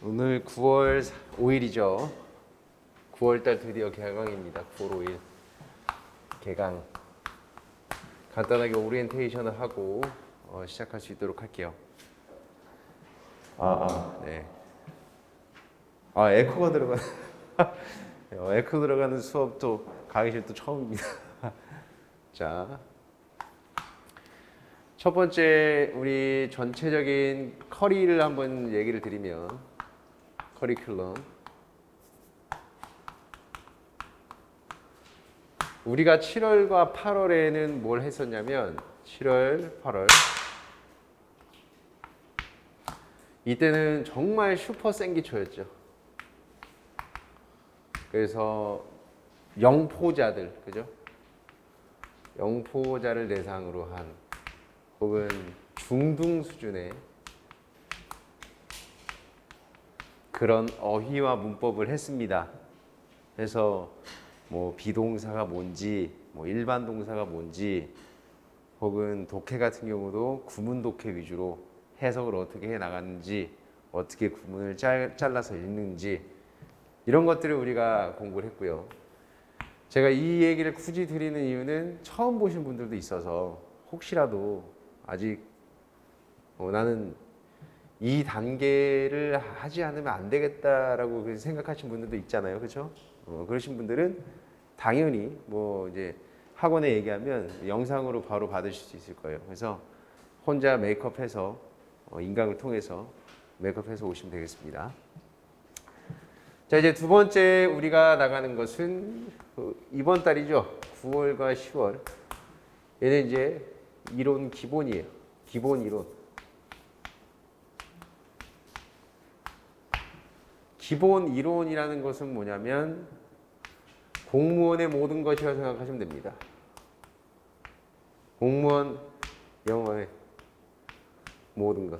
오늘 9월 5일이죠. 9월달 드디어 개강입니다. 9월 5일 개강. 간단하게 오리엔테이션을 하고 시작할 수 있도록 할게요. 네. 에코가 들어가. 에코 들어가는 수업도 강의실도 처음입니다. 자, 첫 번째 우리 전체적인 커리를 한번 얘기를 드리면 커리큘럼. 우리가 7월과 8월에는 뭘 했었냐면 7월, 8월 이때는 정말 슈퍼 생기초였죠. 그래서 영포자들, 그죠? 영포자를 대상으로 한 혹은 중등 수준의 그런 어휘와 문법을 했습니다. 그래서 뭐 비동사가 뭔지, 뭐 일반 동사가 뭔지, 혹은 독해 같은 경우도 구문 독해 위주로 해석을 어떻게 해 나갔는지, 어떻게 구문을 잘라서 읽는지 이런 것들을 우리가 공부를 했고요. 제가 이 얘기를 굳이 드리는 이유는 처음 보신 분들도 있어서 혹시라도 아직 나는 이 단계를 하지 않으면 안 되겠다라고 생각하신 분들도 있잖아요, 그렇죠? 그러신 분들은 당연히 뭐 이제 학원에 얘기하면 영상으로 바로 받으실 수 있을 거예요. 그래서 혼자 메이크업해서 인강을 통해서 메이크업해서 오시면 되겠습니다. 자, 이제 두 번째 우리가 나가는 것은 이번 달이죠. 9월과 10월. 얘는 이제 이론 기본이에요. 기본 이론. 기본 이론이라는 것은 뭐냐면 공무원의 모든 것이라고 생각하시면 됩니다. 공무원 영어의 모든 것.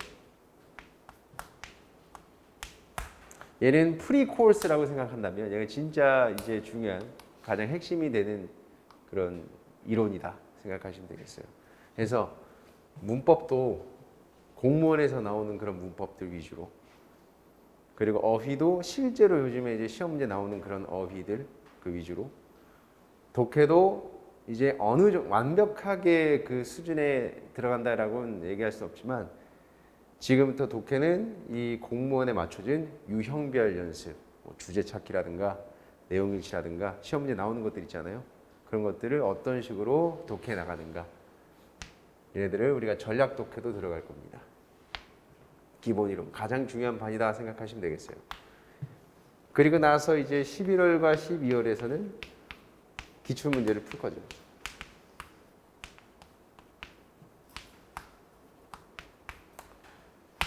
얘는 프리 코र्스라고 생각한다면 얘가 진짜 이제 중요한 가장 핵심이 되는 그런 이론이다 생각하시면 되겠어요. 그래서 문법도 공무원에서 나오는 그런 문법들 위주로, 그리고 어휘도 실제로 요즘에 이제 시험 문제 나오는 그런 어휘들 그 위주로, 독해도 이제 어느 정도 완벽하게 그 수준에 들어간다라고는 얘기할 수 없지만 지금부터 독해는 이 공무원에 맞춰진 유형별 연습, 뭐 주제 찾기라든가 내용 일치라든가 시험 문제 나오는 것들 있잖아요. 그런 것들을 어떤 식으로 독해 나가는가, 얘네들을 우리가 전략 독해도 들어갈 겁니다. 기본 이론 가장 중요한 반이다 생각하시면 되겠어요. 그리고 나서 이제 11월과 12월에서는 기출 문제를 풀 거죠.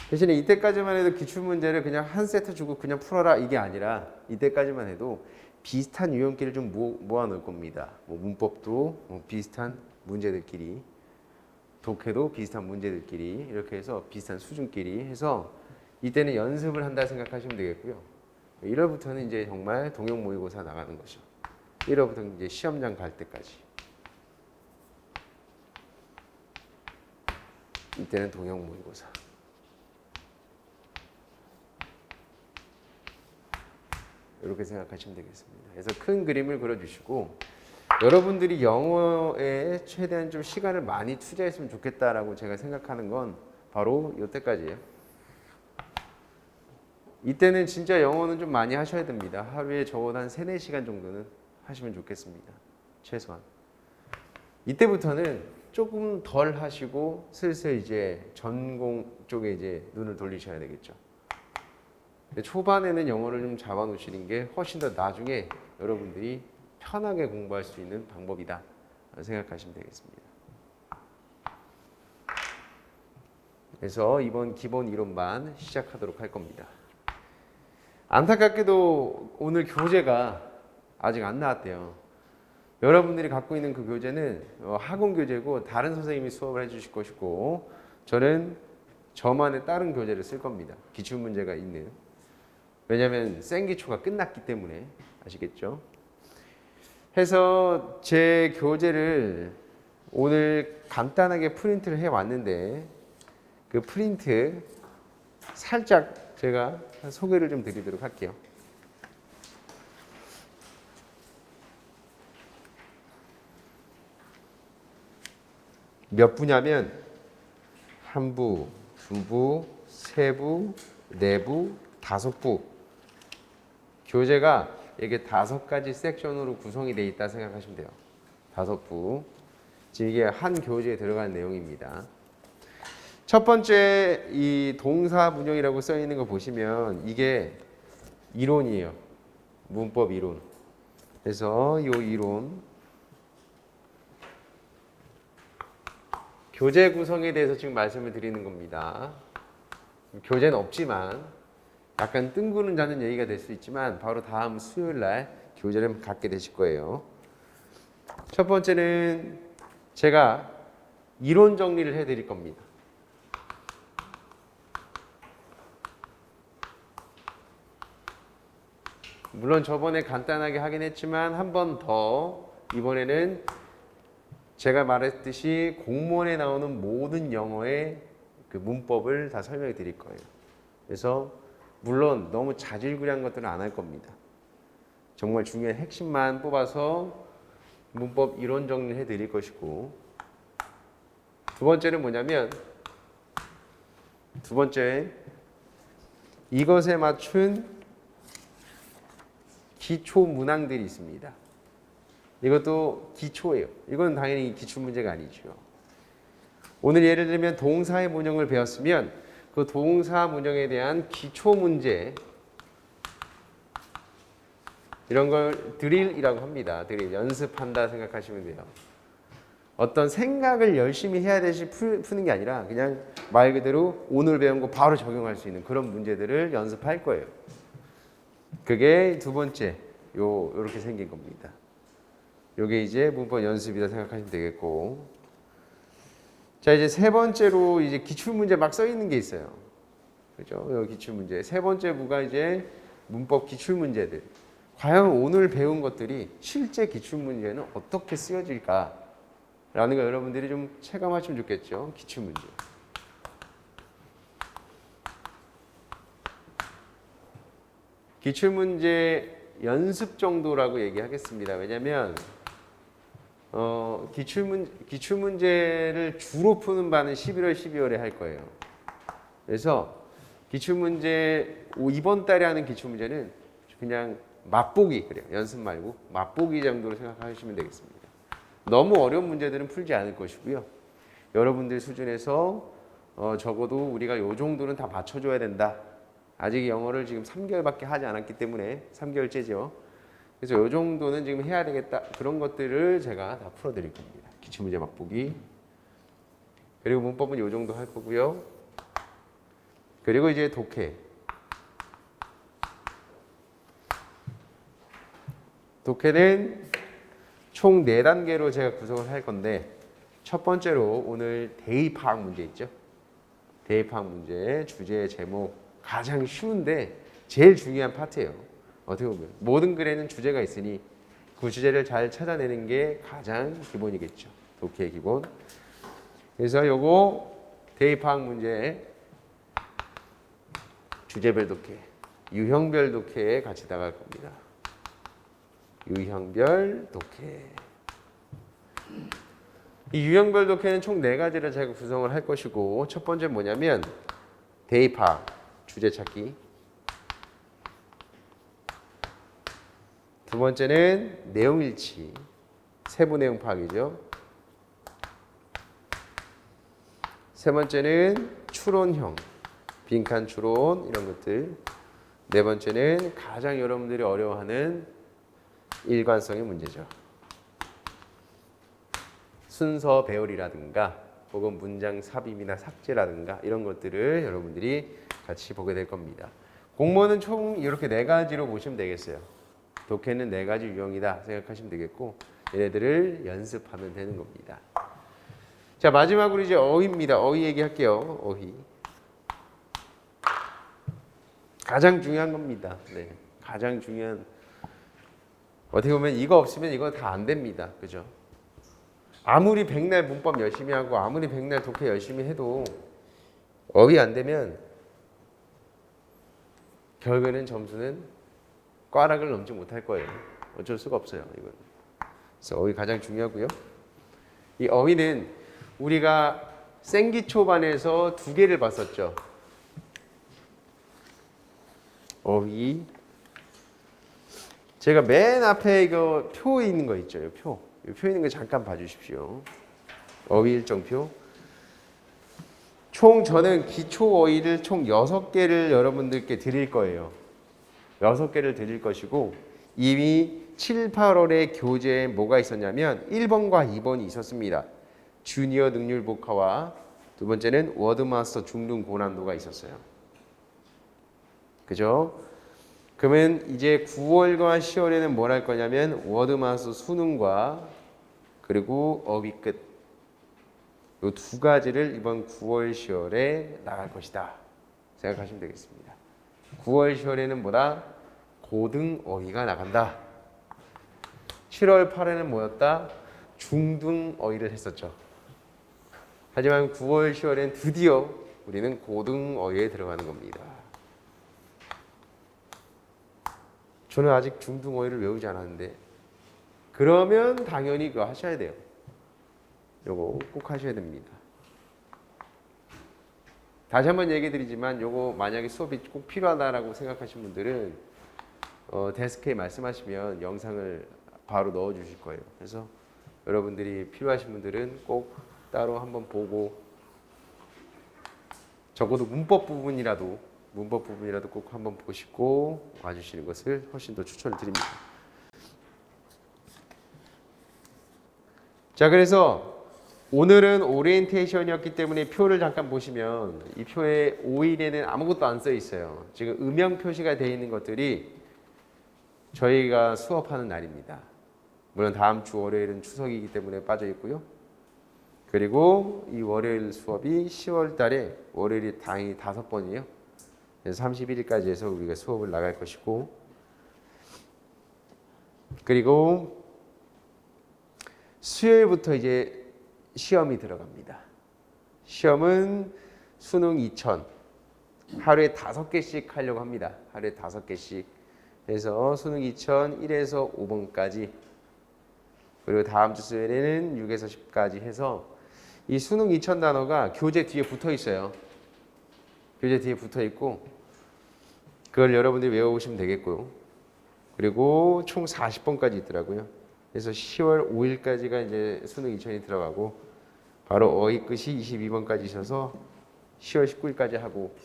대신에 이때까지만 해도 기출 문제를 그냥 한 세트 주고 그냥 풀어라 이게 아니라 이때까지만 해도 비슷한 유형끼리 좀 모아 놓을 겁니다. 뭐 문법도 비슷한 문제들끼리, 독해도 비슷한 문제들끼리 이렇게 해서 비슷한 수준끼리 해서 이때는 연습을 한다 생각하시면 되겠고요. 1월부터는 이제 정말 동형 모의고사 나가는 거죠. 1월부터 이제 시험장 갈 때까지. 이때는 동형 모의고사. 이렇게 생각하시면 되겠습니다. 그래서 큰 그림을 그려주시고 여러분들이 영어에 최대한 좀 시간을 많이 투자했으면 좋겠다라고 제가 생각하는 건 바로 이때까지예요. 이때는 진짜 영어는 좀 많이 하셔야 됩니다. 하루에 적어도 한 3, 4시간 정도는 하시면 좋겠습니다. 최소한. 이때부터는 조금 덜 하시고 슬슬 이제 전공 쪽에 이제 눈을 돌리셔야 되겠죠. 근데 초반에는 영어를 좀 잡아 놓으시는 게 훨씬 더 나중에 여러분들이 편하게 공부할 수 있는 방법이다 생각하시면 되겠습니다. 그래서 이번 기본 이론반 시작하도록 할 겁니다. 안타깝게도 오늘 교재가 아직 안 나왔대요. 여러분들이 갖고 있는 그 교재는 학원 교재고 다른 선생님이 수업을 해주실 것이고 저는 저만의 다른 교재를 쓸 겁니다. 기출문제가 있는. 왜냐하면 생기초가 끝났기 때문에 아시겠죠? 해서 제 교재를 오늘 간단하게 프린트를 해왔는데 그 프린트 살짝 제가 소개를 좀 드리도록 할게요. 몇 부냐면 한 부, 두 부, 세 부, 네 부, 다섯 부. 교재가 이게 5가지 섹션으로 구성이 되어 있다 생각하시면 돼요. 5부. 지금 이게 한 교재에 들어간 내용입니다. 첫 번째 이 동사 문형이라고 써 있는 거 보시면 이게 이론이에요. 문법 이론. 그래서 이 이론 교재 구성에 대해서 지금 말씀을 드리는 겁니다. 교재는 없지만 약간 뜬구름 잡는 얘기가 될 수 있지만 바로 다음 수요일 날 교재를 갖게 되실 거예요. 첫 번째는 제가 이론 정리를 해드릴 겁니다. 물론 저번에 간단하게 하긴 했지만 한 번 더 이번에는 제가 말했듯이 공무원에 나오는 모든 영어의 그 문법을 다 설명해 드릴 거예요. 그래서 물론 너무 자질구레한 것들은 안 할 겁니다. 정말 중요한 핵심만 뽑아서 문법 이론 정리를 해 드릴 것이고, 두 번째는 뭐냐면 두 번째 이것에 맞춘 기초 문항들이 있습니다. 이것도 기초예요. 이건 당연히 기출 문제가 아니죠. 오늘 예를 들면 동사의 문형을 배웠으면 그 동사 문형에 대한 기초 문제, 이런 걸 드릴이라고 합니다. 드릴, 연습한다 생각하시면 돼요. 어떤 생각을 열심히 해야 되시 푸는 게 아니라 그냥 말 그대로 오늘 배운 거 바로 적용할 수 있는 그런 문제들을 연습할 거예요. 그게 두 번째, 요렇게 생긴 겁니다. 요게 이제 문법 연습이다 생각하시면 되겠고, 자 이제 세 번째로 이제 기출 문제 막 써 있는 게 있어요. 그죠? 요 기출 문제. 세 번째 부가 이제 문법 기출 문제들. 과연 오늘 배운 것들이 실제 기출 문제는 어떻게 쓰여질까라는 거 여러분들이 좀 체감하시면 좋겠죠. 기출 문제. 기출 문제 연습 정도라고 얘기하겠습니다. 왜냐하면 기출 문제를 주로 푸는 바는 11월, 12월에 할 거예요. 그래서 기출 문제 이번 달에 하는 기출 문제는 그냥 맛보기, 그래요. 연습 말고 맛보기 정도로 생각하시면 되겠습니다. 너무 어려운 문제들은 풀지 않을 것이고요. 여러분들 수준에서 적어도 우리가 요 정도는 다 맞춰줘야 된다. 아직 영어를 지금 3개월밖에 하지 않았기 때문에 3개월째죠. 그래서 요 정도는 지금 해야 되겠다. 그런 것들을 제가 다 풀어드릴 겁니다. 기출문제 맛보기. 그리고 문법은 요 정도 할 거고요. 그리고 이제 독해. 독해는 총 4단계로 제가 구성을 할 건데, 첫 번째로 오늘 대의 파악 문제 있죠. 대의 파악 문제 주제 제목 가장 쉬운데 제일 중요한 파트예요. 어떻게 보면 모든 글에는 주제가 있으니 그 주제를 잘 찾아내는 게 가장 기본이겠죠. 독해의 기본. 그래서 요거 대의 파악 문제 주제별 독해, 유형별 독해에 같이 나갈 겁니다. 유형별 독해. 이 유형별 독해는 총 4가지를 제가 구성을 할 것이고, 첫 번째 뭐냐면 대의 파악, 주제 찾기. 두 번째는 내용 일치, 세부 내용 파악이죠. 세 번째는 추론형, 빈칸 추론 이런 것들. 네 번째는 가장 여러분들이 어려워하는 일관성의 문제죠. 순서 배열이라든가 혹은 문장 삽입이나 삭제라든가 이런 것들을 여러분들이 같이 보게 될 겁니다. 공모는 총 이렇게 4가지로 보시면 되겠어요. 독해는 4가지 유형이다 생각하시면 되겠고, 얘네들을 연습하면 되는 겁니다. 자, 마지막으로 이제 어휘입니다. 어휘 얘기할게요. 어휘. 가장 중요한 겁니다. 네, 가장 중요한. 어떻게 보면 이거 없으면 이거 다 안 됩니다. 그죠? 아무리 백날 문법 열심히 하고 아무리 백날 독해 열심히 해도 어휘 안 되면 결국에는 점수는 꽈락을 넘지 못할 거예요. 어쩔 수가 없어요. 이건. 그래서 어휘 가장 중요하고요. 이 어휘는 우리가 생기초반에서 두 개를 봤었죠. 어휘. 제가 맨 앞에 이거 표 있는 거 있죠. 표. 이 표 있는 거 잠깐 봐주십시오. 어휘 일정표. 총 저는 기초 어휘를 총 6개를 여러분들께 드릴 거예요. 6개를 드릴 것이고 이미 7, 8월에 교재에 뭐가 있었냐면 1번과 2번이 있었습니다. 주니어 능률 복화와 두 번째는 워드마스터 중등 고난도가 있었어요. 그죠? 그러면 이제 9월과 10월에는 뭘 할 거냐면 워드마스터 수능과 그리고 어휘 끝. 이 두 가지를 이번 9월, 10월에 나갈 것이다. 생각하시면 되겠습니다. 9월, 10월에는 뭐다? 고등 어휘가 나간다. 7월, 8월에는 뭐였다? 중등 어휘를 했었죠. 하지만 9월, 10월엔 드디어 우리는 고등 어휘에 들어가는 겁니다. 저는 아직 중등 어휘를 외우지 않았는데 그러면 당연히 그거 하셔야 돼요. 요거 꼭 하셔야 됩니다. 다시 한번 얘기 드리지만 요거 만약에 수업이 꼭 필요하다라고 생각하신 분들은 데스크에 말씀하시면 영상을 바로 넣어 주실 거예요. 그래서 여러분들이 필요하신 분들은 꼭 따로 한번 보고 적어도 문법 부분이라도 꼭 한번 보시고 와주시는 것을 훨씬 더 추천을 드립니다. 자, 그래서 오늘은 오리엔테이션이었기 때문에 표를 잠깐 보시면 이 표에 5일에는 아무것도 안 써 있어요. 지금 음영 표시가 되어 있는 것들이 저희가 수업하는 날입니다. 물론 다음 주 월요일은 추석이기 때문에 빠져 있고요. 그리고 이 월요일 수업이 10월 달에 월요일이 당연히 5번이에요. 그래서 31일까지 해서 우리가 수업을 나갈 것이고 그리고 수요일부터 이제 시험이 들어갑니다. 시험은 수능 2000 하루에 5개씩 하려고 합니다. 하루에 5개씩 해서 수능 2000 1에서 5번까지 그리고 다음 주 수요일에는 6에서 10까지 해서 이 수능 2000 단어가 교재 뒤에 붙어 있어요. 교재 뒤에 붙어 있고 그걸 여러분들이 외워오시면 되겠고요. 그리고 총 40번까지 있더라고요. 그래서 10월 5일까지가 이제 수능 2000이 들어가고 바로 어휘 끝이 22번까지 있어서 10월 19일까지 하고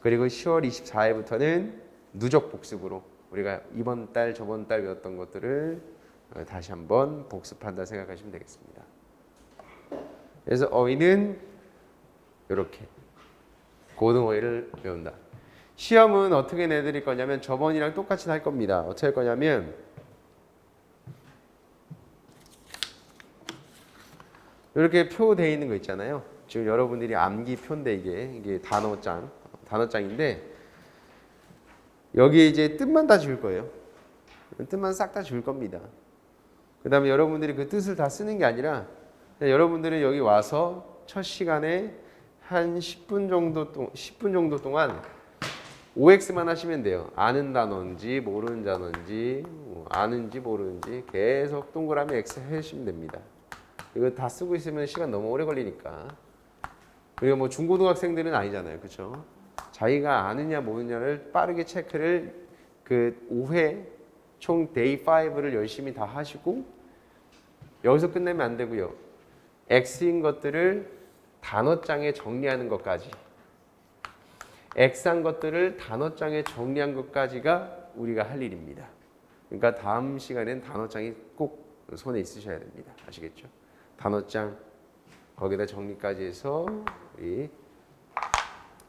그리고 10월 24일부터는 누적 복습으로 우리가 이번 달 저번 달 외웠던 것들을 다시 한번 복습한다 생각하시면 되겠습니다. 그래서 어휘는 이렇게 고등 어휘를 배운다. 시험은 어떻게 내드릴 거냐면 저번이랑 똑같이 할 겁니다. 어떻게 할 거냐면 이렇게 표 되어 있는 거 있잖아요. 지금 여러분들이 암기 표인데 이게 단어장인데 여기에 이제 뜻만 다 지울 거예요. 뜻만 싹 다 지울 겁니다. 그 다음에 여러분들이 그 뜻을 다 쓰는 게 아니라 여러분들은 여기 와서 첫 시간에 한 10분 정도 동안 OX만 하시면 돼요. 아는 단어인지 모르는 단어인지 아는지 모르는지 계속 동그라미 X 해주시면 됩니다. 이거 다 쓰고 있으면 시간 너무 오래 걸리니까. 그리고 뭐 중고등학생들은 아니잖아요. 그렇죠? 자기가 아느냐 모르느냐를 빠르게 체크를 그 5회 총 데이 5를 열심히 다 하시고 여기서 끝내면 안 되고요. X인 것들을 단어장에 정리하는 것까지 X한 것들을 단어장에 정리한 것까지가 우리가 할 일입니다. 그러니까 다음 시간엔 단어장이 꼭 손에 있으셔야 됩니다. 아시겠죠? 단어장 거기다 정리까지 해서 우리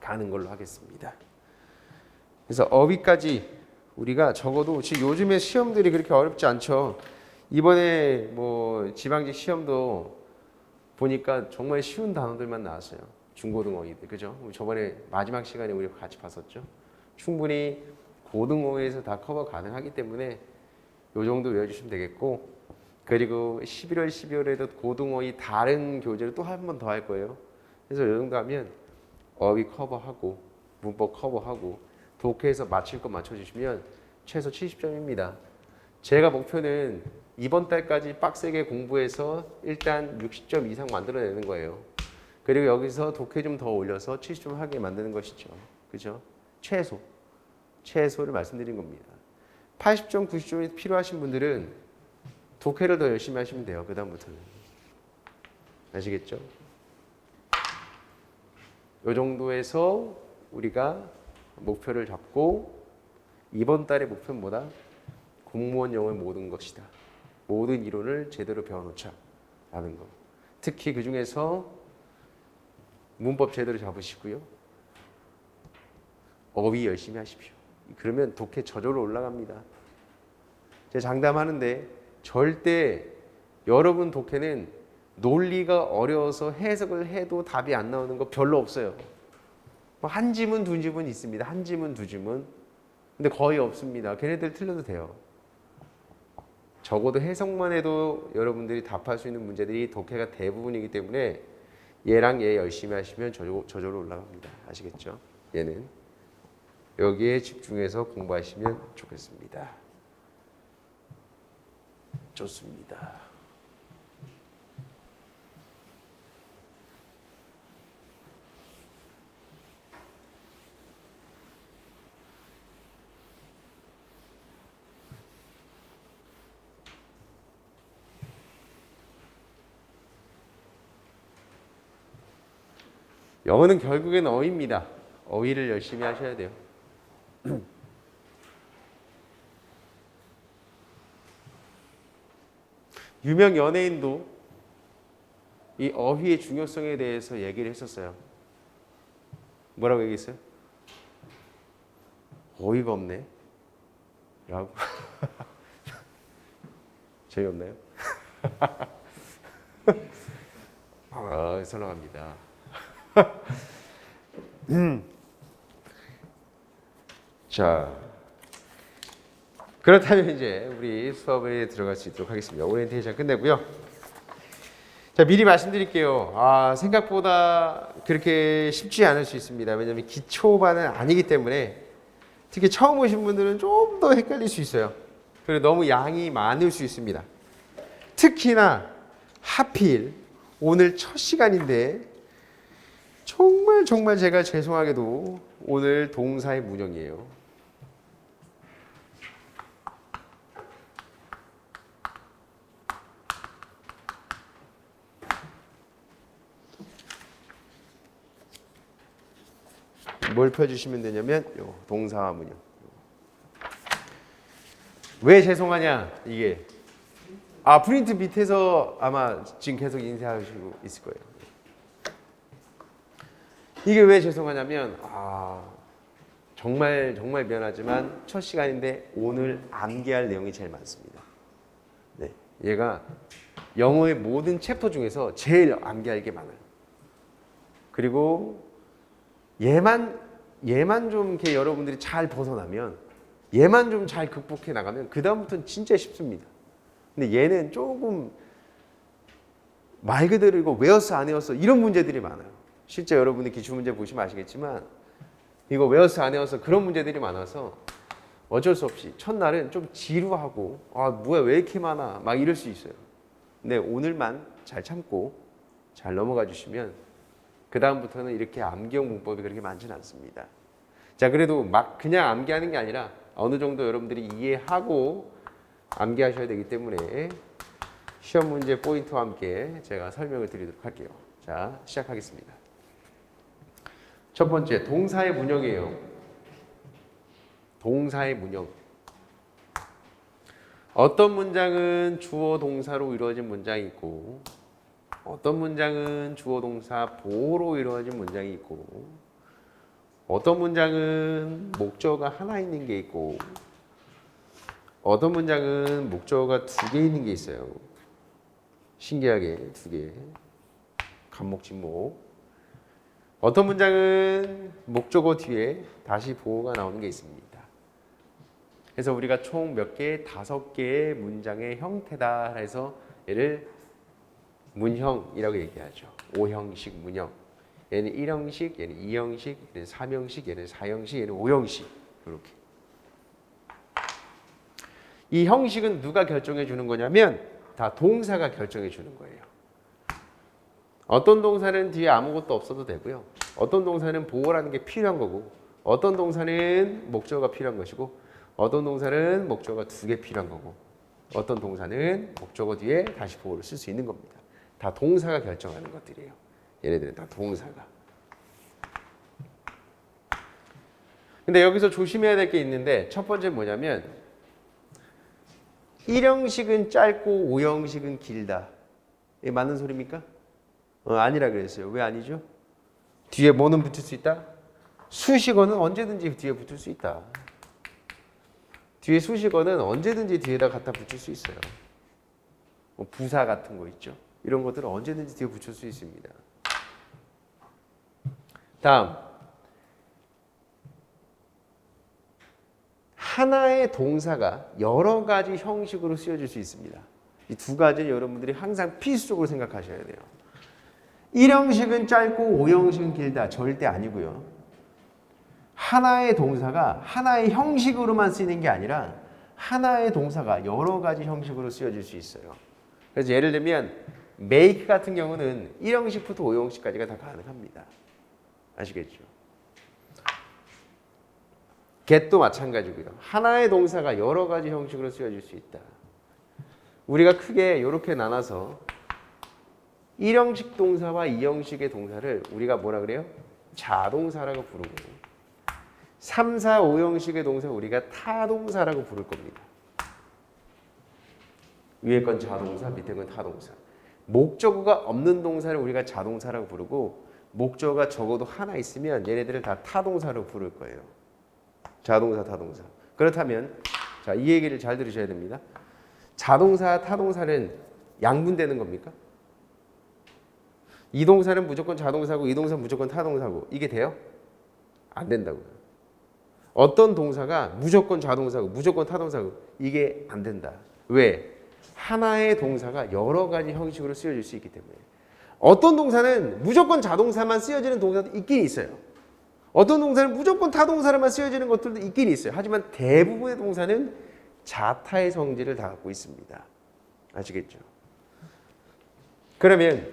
가는 걸로 하겠습니다. 그래서 어휘까지 우리가 적어도 지금 요즘에 시험들이 그렇게 어렵지 않죠. 이번에 뭐 지방직 시험도 보니까 정말 쉬운 단어들만 나왔어요. 중고등어휘들, 그죠? 저번에 마지막 시간에 우리 같이 봤었죠. 충분히 고등어휘에서 다 커버 가능하기 때문에 요 정도 외워주시면 되겠고, 그리고 11월, 12월에도 고등어휘 다른 교재를 또 한 번 더 할 거예요. 그래서 요 정도 하면 어휘 커버하고 문법 커버하고 독해에서 맞힐 거 맞춰주시면 최소 70점입니다. 제가 목표는 이번 달까지 빡세게 공부해서 일단 60점 이상 만들어내는 거예요. 그리고 여기서 독해 좀 더 올려서 70점 하게 만드는 것이죠. 그죠? 최소를 말씀드린 겁니다. 80점, 90점이 필요하신 분들은 독해를 더 열심히 하시면 돼요. 그 다음부터는. 아시겠죠? 이 정도에서 우리가 목표를 잡고 이번 달의 목표는 뭐다? 공무원 영어의 모든 것이다. 모든 이론을 제대로 배워놓자 라는 거. 특히 그 중에서 문법 제대로 잡으시고요. 어휘 열심히 하십시오. 그러면 독해 저절로 올라갑니다. 제가 장담하는데 절대 여러분 독해는 논리가 어려워서 해석을 해도 답이 안 나오는 거 별로 없어요. 한 지문 두 지문 있습니다. 한 지문 두 지문. 근데 거의 없습니다. 걔네들 틀려도 돼요. 적어도 해석만 해도 여러분들이 답할 수 있는 문제들이 독해가 대부분이기 때문에 얘랑 얘 열심히 하시면 저절로 올라갑니다. 아시겠죠? 얘는 여기에 집중해서 공부하시면 좋겠습니다. 좋습니다. 영어는 결국엔 어휘입니다. 어휘를 열심히 하셔야 돼요. 유명 연예인도 이 어휘의 중요성에 대해서 얘기를 했었어요. 뭐라고 얘기했어요? 어이가 없네 라고. 재미없나요? 설렁합니다. 자, 그렇다면 이제 우리 수업에 들어갈 수 있도록 하겠습니다. 오리엔테이션 끝내고요. 자, 미리 말씀드릴게요. 생각보다 그렇게 쉽지 않을 수 있습니다. 왜냐하면 기초반은 아니기 때문에 특히 처음 오신 분들은 좀 더 헷갈릴 수 있어요. 그리고 너무 양이 많을 수 있습니다. 특히나 하필 오늘 첫 시간인데 정말 제가 죄송하게도 오늘 동사의 문형이에요. 뭘 펴주시면 되냐면 요 동사와 문형. 왜 죄송하냐 이게 프린트 밑에서 아마 지금 계속 인쇄하시고 있을 거예요. 이게 왜 죄송하냐면 정말 미안하지만 첫 시간인데 오늘 암기할 내용이 제일 많습니다. 네, 얘가 영어의 모든 챕터 중에서 제일 암기할 게 많아요. 그리고 얘만 좀 이렇게 여러분들이 잘 벗어나면 얘만 좀 잘 극복해 나가면 그 다음부터는 진짜 쉽습니다. 근데 얘는 조금 말 그대로 이거 외웠어 안 외웠어 이런 문제들이 많아요. 실제 여러분이 기출문제 보시면 아시겠지만 이거 외웠어 안 외웠어 그런 문제들이 많아서 어쩔 수 없이 첫날은 좀 지루하고 뭐야 왜 이렇게 많아 막 이럴 수 있어요. 근데 오늘만 잘 참고 잘 넘어가 주시면 그 다음부터는 이렇게 암기형 문법이 그렇게 많지는 않습니다. 자, 그래도 막 그냥 암기하는 게 아니라 어느 정도 여러분들이 이해하고 암기하셔야 되기 때문에 시험 문제 포인트와 함께 제가 설명을 드리도록 할게요. 자, 시작하겠습니다. 첫 번째, 동사의 문형이에요. 동사의 문형. 어떤 문장은 주어 동사로 이루어진 문장이 있고 어떤 문장은 주어 동사 보호로 이루어진 문장이 있고 어떤 문장은 목적어가 하나 있는 게 있고 어떤 문장은 목적어가 두 개 있는 게 있어요. 신기하게 두 개. 간목, 진목. 어떤 문장은 목적어 뒤에 다시 보호가 나오는 게 있습니다. 그래서 우리가 총 몇 개? 5개의 문장의 형태다 해서 얘를 문형이라고 얘기하죠. 5형식 문형. 얘는 1형식, 얘는 2형식, 얘는 3형식, 얘는 4형식, 얘는 5형식. 이렇게. 이 형식은 누가 결정해 주는 거냐면 다 동사가 결정해 주는 거예요. 어떤 동사는 뒤에 아무것도 없어도 되고요. 어떤 동사는 보어라는 게 필요한 거고, 어떤 동사는 목적어가 필요한 것이고, 어떤 동사는 목적어가 2개 필요한 거고, 어떤 동사는 목적어 뒤에 다시 보어를 쓸 수 있는 겁니다. 다 동사가 결정하는 것들이에요. 얘네들은 다 동사가. 근데 여기서 조심해야 될 게 있는데 첫 번째는 뭐냐면 1형식은 짧고 5형식은 길다. 이게 맞는 소리입니까? 아니라 그랬어요. 왜 아니죠? 뒤에 뭐는 붙을 수 있다? 수식어는 언제든지 뒤에 붙을 수 있다. 뒤에 수식어는 언제든지 뒤에다 갖다 붙일 수 있어요. 뭐 부사 같은 거 있죠. 이런 것들은 언제든지 뒤에 붙일 수 있습니다. 다음. 하나의 동사가 여러 가지 형식으로 쓰여질 수 있습니다. 이 2가지는 여러분들이 항상 필수적으로 생각하셔야 돼요. 1형식은 짧고 5형식은 길다. 절대 아니고요. 하나의 동사가 하나의 형식으로만 쓰이는 게 아니라 하나의 동사가 여러 가지 형식으로 쓰여질 수 있어요. 그래서 예를 들면 make 같은 경우는 1형식부터 5형식까지가 다 가능합니다. 아시겠죠? get도 마찬가지고요. 하나의 동사가 여러 가지 형식으로 쓰여질 수 있다. 우리가 크게 이렇게 나눠서 1형식 동사와 2형식의 동사를 우리가 뭐라 그래요? 자동사라고 부르고 3, 4, 5형식의 동사 우리가 타동사라고 부를 겁니다. 위에 건 자동사, 밑에 건 타동사. 목적어가 없는 동사를 우리가 자동사라고 부르고 목적어가 적어도 하나 있으면 얘네들을 다 타동사로 부를 거예요. 자동사, 타동사. 그렇다면 자, 이 얘기를 잘 들으셔야 됩니다. 자동사, 타동사는 양분되는 겁니까? 이 동사는 무조건 자동사고 이 동사는 무조건 타동사고 이게 돼요? 안 된다고요. 어떤 동사가 무조건 자동사고 무조건 타동사고 이게 안 된다. 왜? 하나의 동사가 여러 가지 형식으로 쓰여질 수 있기 때문에. 어떤 동사는 무조건 자동사만 쓰여지는 동사도 있긴 있어요. 어떤 동사는 무조건 타동사로만 쓰여지는 것들도 있긴 있어요. 하지만 대부분의 동사는 자타의 성질을 다 갖고 있습니다. 아시겠죠? 그러면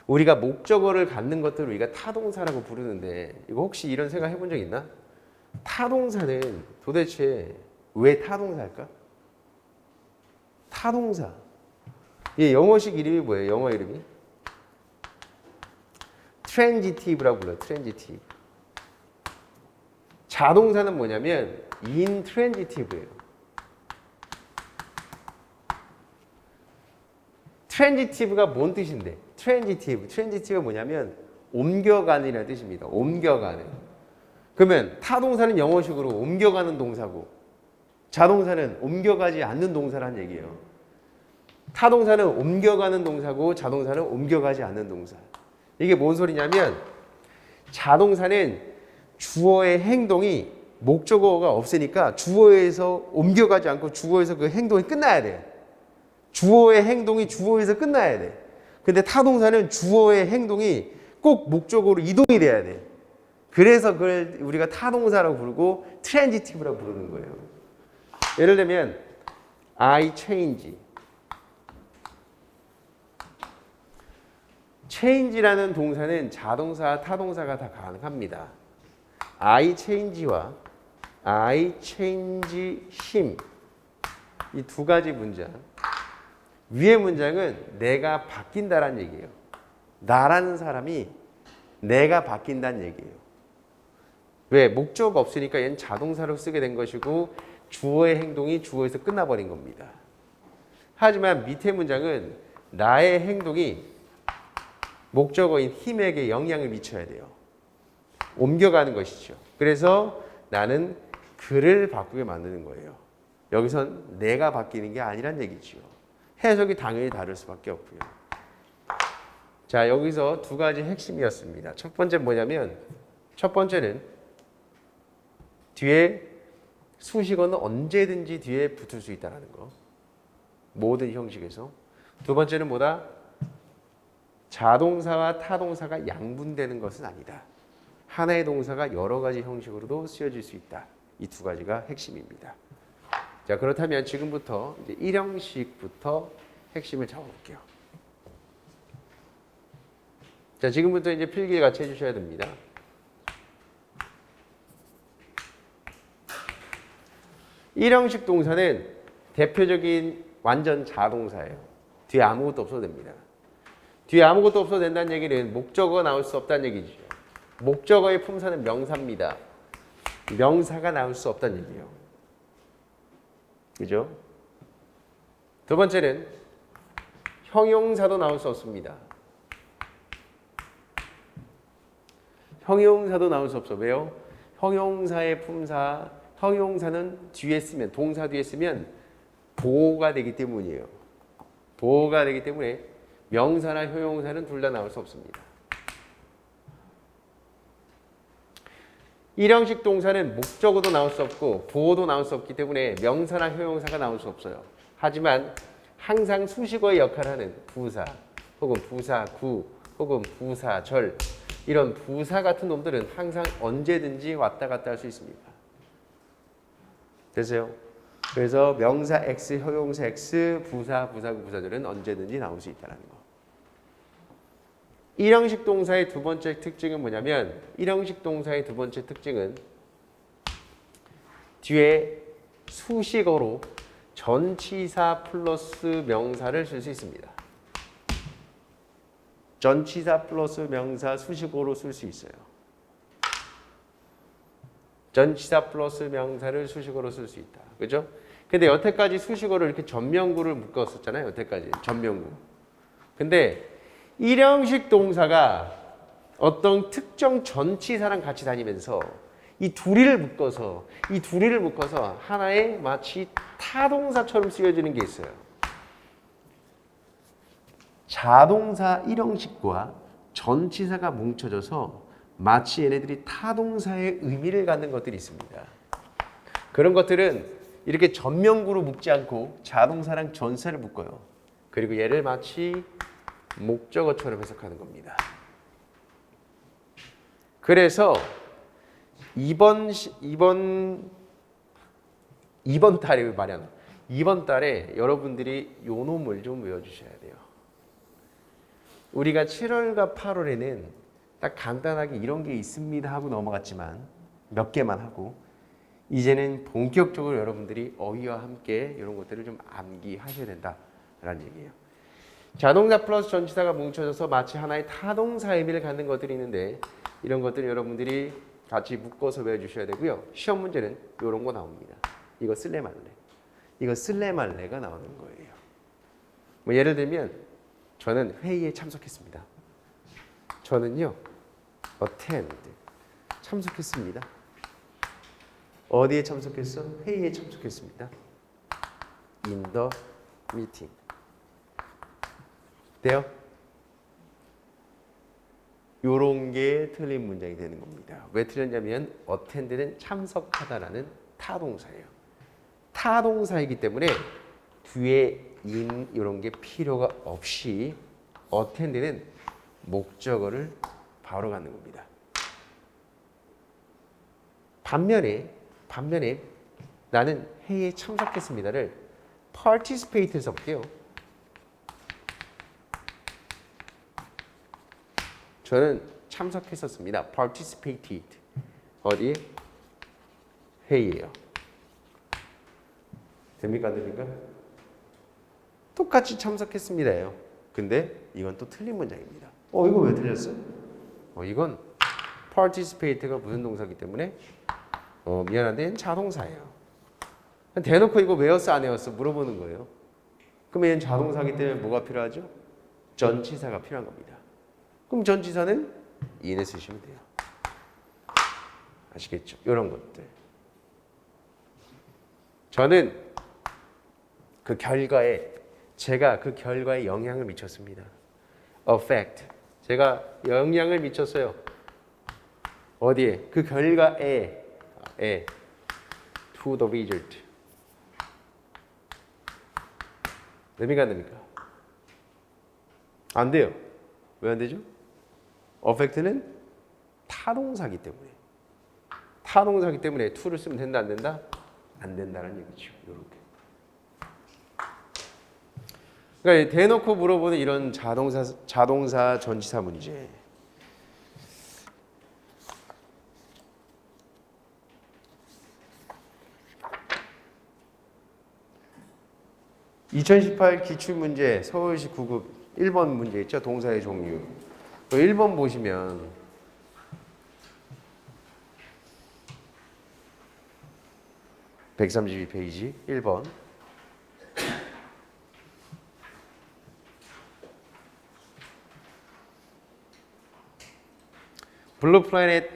우리가 목적어를 갖는 것들을 우리가 타동사라고 부르는데 이거 혹시 이런 생각 해본 적 있나? 타동사는 도대체 왜 타동사일까? 타동사. 이 영어식 이름이 뭐예요? 영어 이름이? transitive라고 불러요. transitive. 자동사는 뭐냐면 intransitive예요. transitive가 뭔 뜻인데? transitive가 뭐냐면 옮겨가는이라는 뜻입니다. 옮겨가는. 그러면 타동사는 영어식으로 옮겨가는 동사고 자동사는 옮겨가지 않는 동사라는 얘기예요. 타동사는 옮겨가는 동사고 자동사는 옮겨가지 않는 동사. 이게 뭔 소리냐면 자동사는 주어의 행동이 목적어가 없으니까 주어에서 옮겨가지 않고 주어에서 그 행동이 끝나야 돼. 주어의 행동이 주어에서 끝나야 돼. 근데 타동사는 주어의 행동이 꼭 목적어로 이동이 돼야 돼. 그래서 그걸 우리가 타동사라고 부르고 transitive라고 부르는 거예요. 예를 들면 I change. change라는 동사는 자동사, 타동사가 다 가능합니다. I change와 I change him 이 2가지 문장. 위의 문장은 내가 바뀐다라는 얘기예요. 나라는 사람이 내가 바뀐다는 얘기예요. 왜? 목적어가 없으니까 얘는 자동사로 쓰게 된 것이고 주어의 행동이 주어에서 끝나버린 겁니다. 하지만 밑에 문장은 나의 행동이 목적어인 힘에게 영향을 미쳐야 돼요. 옮겨가는 것이죠. 그래서 나는 그를 바꾸게 만드는 거예요. 여기선 내가 바뀌는 게 아니란 얘기죠. 해석이 당연히 다를 수밖에 없고요. 자, 여기서 2가지 핵심이었습니다. 첫 번째 뭐냐면 첫 번째는 뒤에 수식어는 언제든지 뒤에 붙을 수 있다는 거. 모든 형식에서. 2번째는 뭐다? 자동사와 타동사가 양분되는 것은 아니다. 하나의 동사가 여러 가지 형식으로도 쓰여질 수 있다. 이 두 가지가 핵심입니다. 자, 그렇다면 지금부터 이제 1형식부터 핵심을 잡아볼게요. 자, 지금부터 이제 필기 같이 해주셔야 됩니다. 1형식 동사는 대표적인 완전 자동사예요. 뒤에 아무것도 없어도 됩니다. 뒤에 아무것도 없어도 된다는 얘기는 목적어가 나올 수 없다는 얘기죠. 목적어의 품사는 명사입니다. 명사가 나올 수 없다는 얘기예요. 그죠? 두 번째는 형용사도 나올 수 없습니다. 형용사도 나올 수 없어. 왜요? 형용사의 품사, 형용사는 뒤에 쓰면, 동사 뒤에 쓰면 보호가 되기 때문이에요. 보호가 되기 때문에 명사나 형용사는 둘 다 나올 수 없습니다. 1형식 동사는 목적어도 나올 수 없고 보호도 나올 수 없기 때문에 명사나 형용사가 나올 수 없어요. 하지만 항상 수식어의 역할을 하는 부사 혹은 부사구 혹은 부사절 이런 부사 같은 놈들은 항상 언제든지 왔다 갔다 할 수 있습니다. 됐어요? 그래서 명사 X, 형용사 X, 부사, 부사구, 부사절은 언제든지 나올 수 있다는 거. 1형식 동사의 두 번째 특징은 뭐냐면 1형식 동사의 두 번째 특징은 뒤에 수식어로 전치사 플러스 명사를 쓸 수 있습니다. 전치사 플러스 명사 수식어로 쓸 수 있어요. 전치사 플러스 명사를 수식어로 쓸 수 있다. 그죠? 근데 여태까지 수식어를 이렇게 전명구를 묶었었잖아요. 여태까지 전명구. 근데 1형식 동사가 어떤 특정 전치사랑 같이 다니면서 이 둘이를 묶어서 하나의 마치 타동사처럼 쓰여지는 게 있어요. 자동사 1형식과 전치사가 뭉쳐져서 마치 얘네들이 타동사의 의미를 갖는 것들이 있습니다. 그런 것들은 이렇게 전명구로 묶지 않고 자동사랑 전사를 묶어요. 그리고 얘를 마치 목적어처럼 해석하는 겁니다. 그래서 이번 달에 여러분들이 요 놈을 좀 외워주셔야 돼요. 우리가 7월과 8월에는 딱 간단하게 이런 게 있습니다 하고 넘어갔지만 몇 개만 하고 이제는 본격적으로 여러분들이 어휘와 함께 이런 것들을 좀 암기하셔야 된다라는 얘기예요. 자동사 플러스 전치사가 뭉쳐져서 마치 하나의 타동사 의미를 갖는 것들이 있는데 이런 것들을 여러분들이 같이 묶어서 외워주셔야 되고요. 시험 문제는 이런 거 나옵니다. 이거 쓸래 말래. 이거 쓸래 말래가 나오는 거예요. 뭐 예를 들면 저는 회의에 참석했습니다. 저는요. attend 참석했습니다. 어디에 참석했어? 회의에 참석했습니다. in the meeting. 돼요? 요런 게 틀린 문장이 되는 겁니다. 왜 틀렸냐면 attend는 참석하다라는 타동사예요. 타동사이기 때문에 뒤에 in 이런 게 필요가 없이 attend는 목적어를 바로 갖는 겁니다. 반면에 나는 회의에 참석했습니다를 participate에서 볼게요. 저는 참석했었습니다. participated. 어디? 회의예요. 됩니까? 안 됩니까? 똑같이 참석했습니다예요. 근데 이건 또 틀린 문장입니다. 이거 왜 틀렸어? 이건 participate가 무슨 동사이기 때문에 미안한데 얘는 자동사예요. 대놓고 이거 외웠어 안 외웠어 물어보는 거예요. 그럼 얘는 자동사이기 때문에 뭐가 필요하죠? 전치사가 필요한 겁니다. 그럼 전치사는 in을 쓰시면 돼요. 아시겠죠? 이런 것들. 저는 제가 그 결과에 영향을 미쳤습니다. affect. 제가 영향을 미쳤어요. 어디에? 그 결과에 to the result. 됩니까? 안 됩니까? 안 돼요. 왜 안 되죠? affect는 타동사기 때문에. 타동사기 때문에 to를 쓰면 된다 안 된다? 안 된다는 얘기죠. 이렇게. 그러니까 대놓고 물어보는 이런 자동사 전치사 문제. 2018 기출문제 서울시 9급 1번 문제 있죠? 동사의 종류. 1번 보시면 (132페이지) 1번 Blue Planet,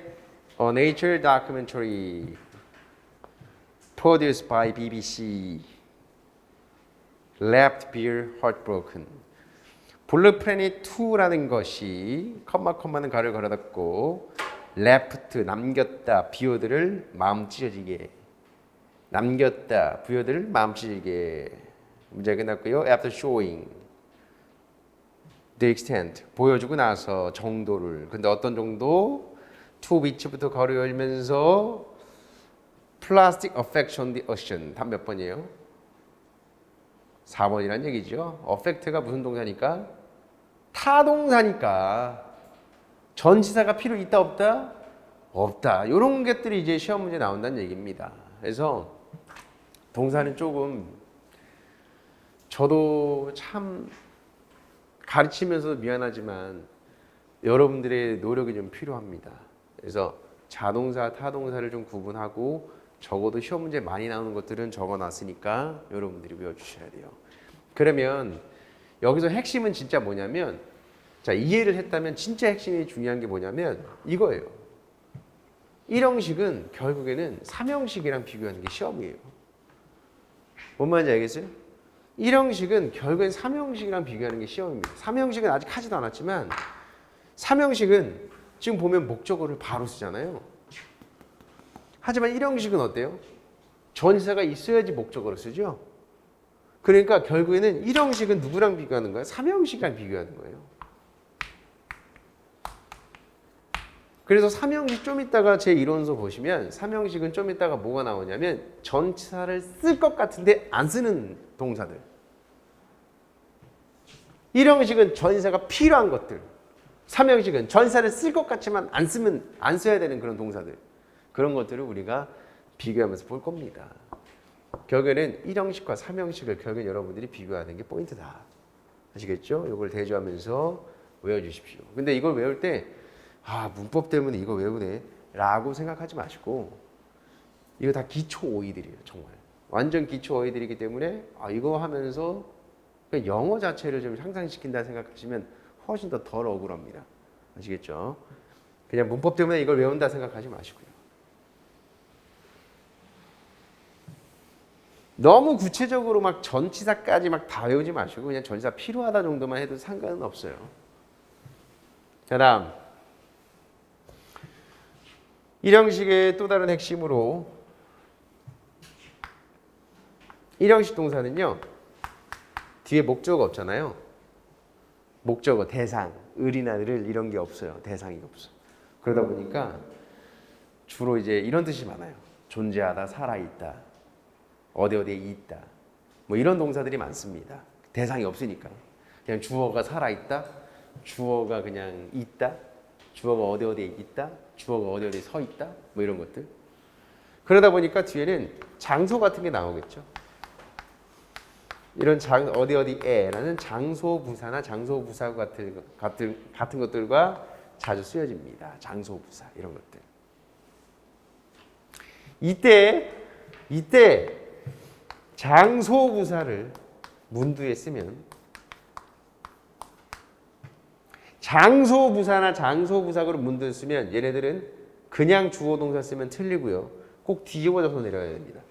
a nature documentary produced by BBC. Left Beer Heartbroken. 블루 플래닛 2라는 것이 컴마는 가를 걸어닫고 left 남겼다 비어들을 마음 찢어지게 남겼다 비어들을 마음 찢어지게 문제 끝났고요. After showing the extent 보여주고 나서 정도를 근데 어떤 정도 to beach부터 걸어 열면서 plastic effect on the ocean 답 몇 번이에요? 4번이란 얘기죠. affect가 무슨 동사니까? 타동사니까 전치사가 필요 있다 없다? 없다. 이런 것들이 이제 시험 문제 나온다는 얘기입니다. 그래서 동사는 조금 저도 참 가르치면서 미안하지만 여러분들의 노력이 좀 필요합니다. 그래서 자동사, 타동사를 좀 구분하고 적어도 시험 문제 많이 나오는 것들은 적어놨으니까 여러분들이 외워주셔야 돼요. 그러면 여기서 핵심은 진짜 뭐냐면 자 이해를 했다면 진짜 핵심이 중요한 게 뭐냐면 이거예요. 1형식은 결국에는 3형식이랑 비교하는 게 시험이에요. 뭔 말인지 알겠어요? 1형식은 결국엔 3형식이랑 비교하는 게 시험입니다. 3형식은 아직 하지도 않았지만 3형식은 지금 보면 목적어를 바로 쓰잖아요. 하지만 1형식은 어때요? 전치사가 있어야지 목적어를 쓰죠. 그러니까 결국에는 1형식은 누구랑 비교하는 거예요? 3형식이랑 비교하는 거예요. 그래서 3형식 좀 이따가 제 이론서 보시면 3형식은 좀 이따가 뭐가 나오냐면 전치사를 쓸 것 같은데 안 쓰는 동사들. 1형식은 전치사가 필요한 것들. 3형식은 전치사를 쓸 것 같지만 안 써야 되는 그런 동사들. 그런 것들을 우리가 비교하면서 볼 겁니다. 결국에는 1형식과 3형식을 결국엔 여러분들이 비교하는 게 포인트다. 아시겠죠? 이걸 대조하면서 외워주십시오. 근데 이걸 외울 때 문법 때문에 이거 외우네 라고 생각하지 마시고 이거 다 기초 어휘들이에요. 정말 완전 기초 어휘들이기 때문에 이거 하면서 그냥 영어 자체를 좀 향상시킨다 생각하시면 훨씬 더 덜 억울합니다. 아시겠죠? 그냥 문법 때문에 이걸 외운다 생각하지 마시고요. 너무 구체적으로 막 전치사까지 막 다 외우지 마시고 그냥 전치사 필요하다 정도만 해도 상관은 없어요. 자, 다음 1형식의 또 다른 핵심으로 1형식 동사는요 뒤에 목적어 없잖아요. 목적어, 대상, 을이나 를 이런 게 없어요. 대상이 없어. 그러다 보니까 주로 이제 이런 뜻이 많아요. 존재하다, 살아있다, 어디에 있다. 뭐 이런 동사들이 많습니다. 대상이 없으니까. 그냥 주어가 살아있다, 주어가 그냥 있다, 주어가 어디에 있다, 주어가 어디에 서 있다, 뭐 이런 것들. 그러다 보니까 뒤에는 장소 같은 게 나오겠죠. 이런 어디에라는 장소 부사나 장소 부사 같은 것들과 자주 쓰여집니다. 장소 부사 이런 것들. 이때 장소 부사를 문두에 쓰면 장소 부사나 장소 부사로 문두에 쓰면 얘네들은 그냥 주어 동사 쓰면 틀리고요. 꼭 뒤집어져서 내려야 됩니다.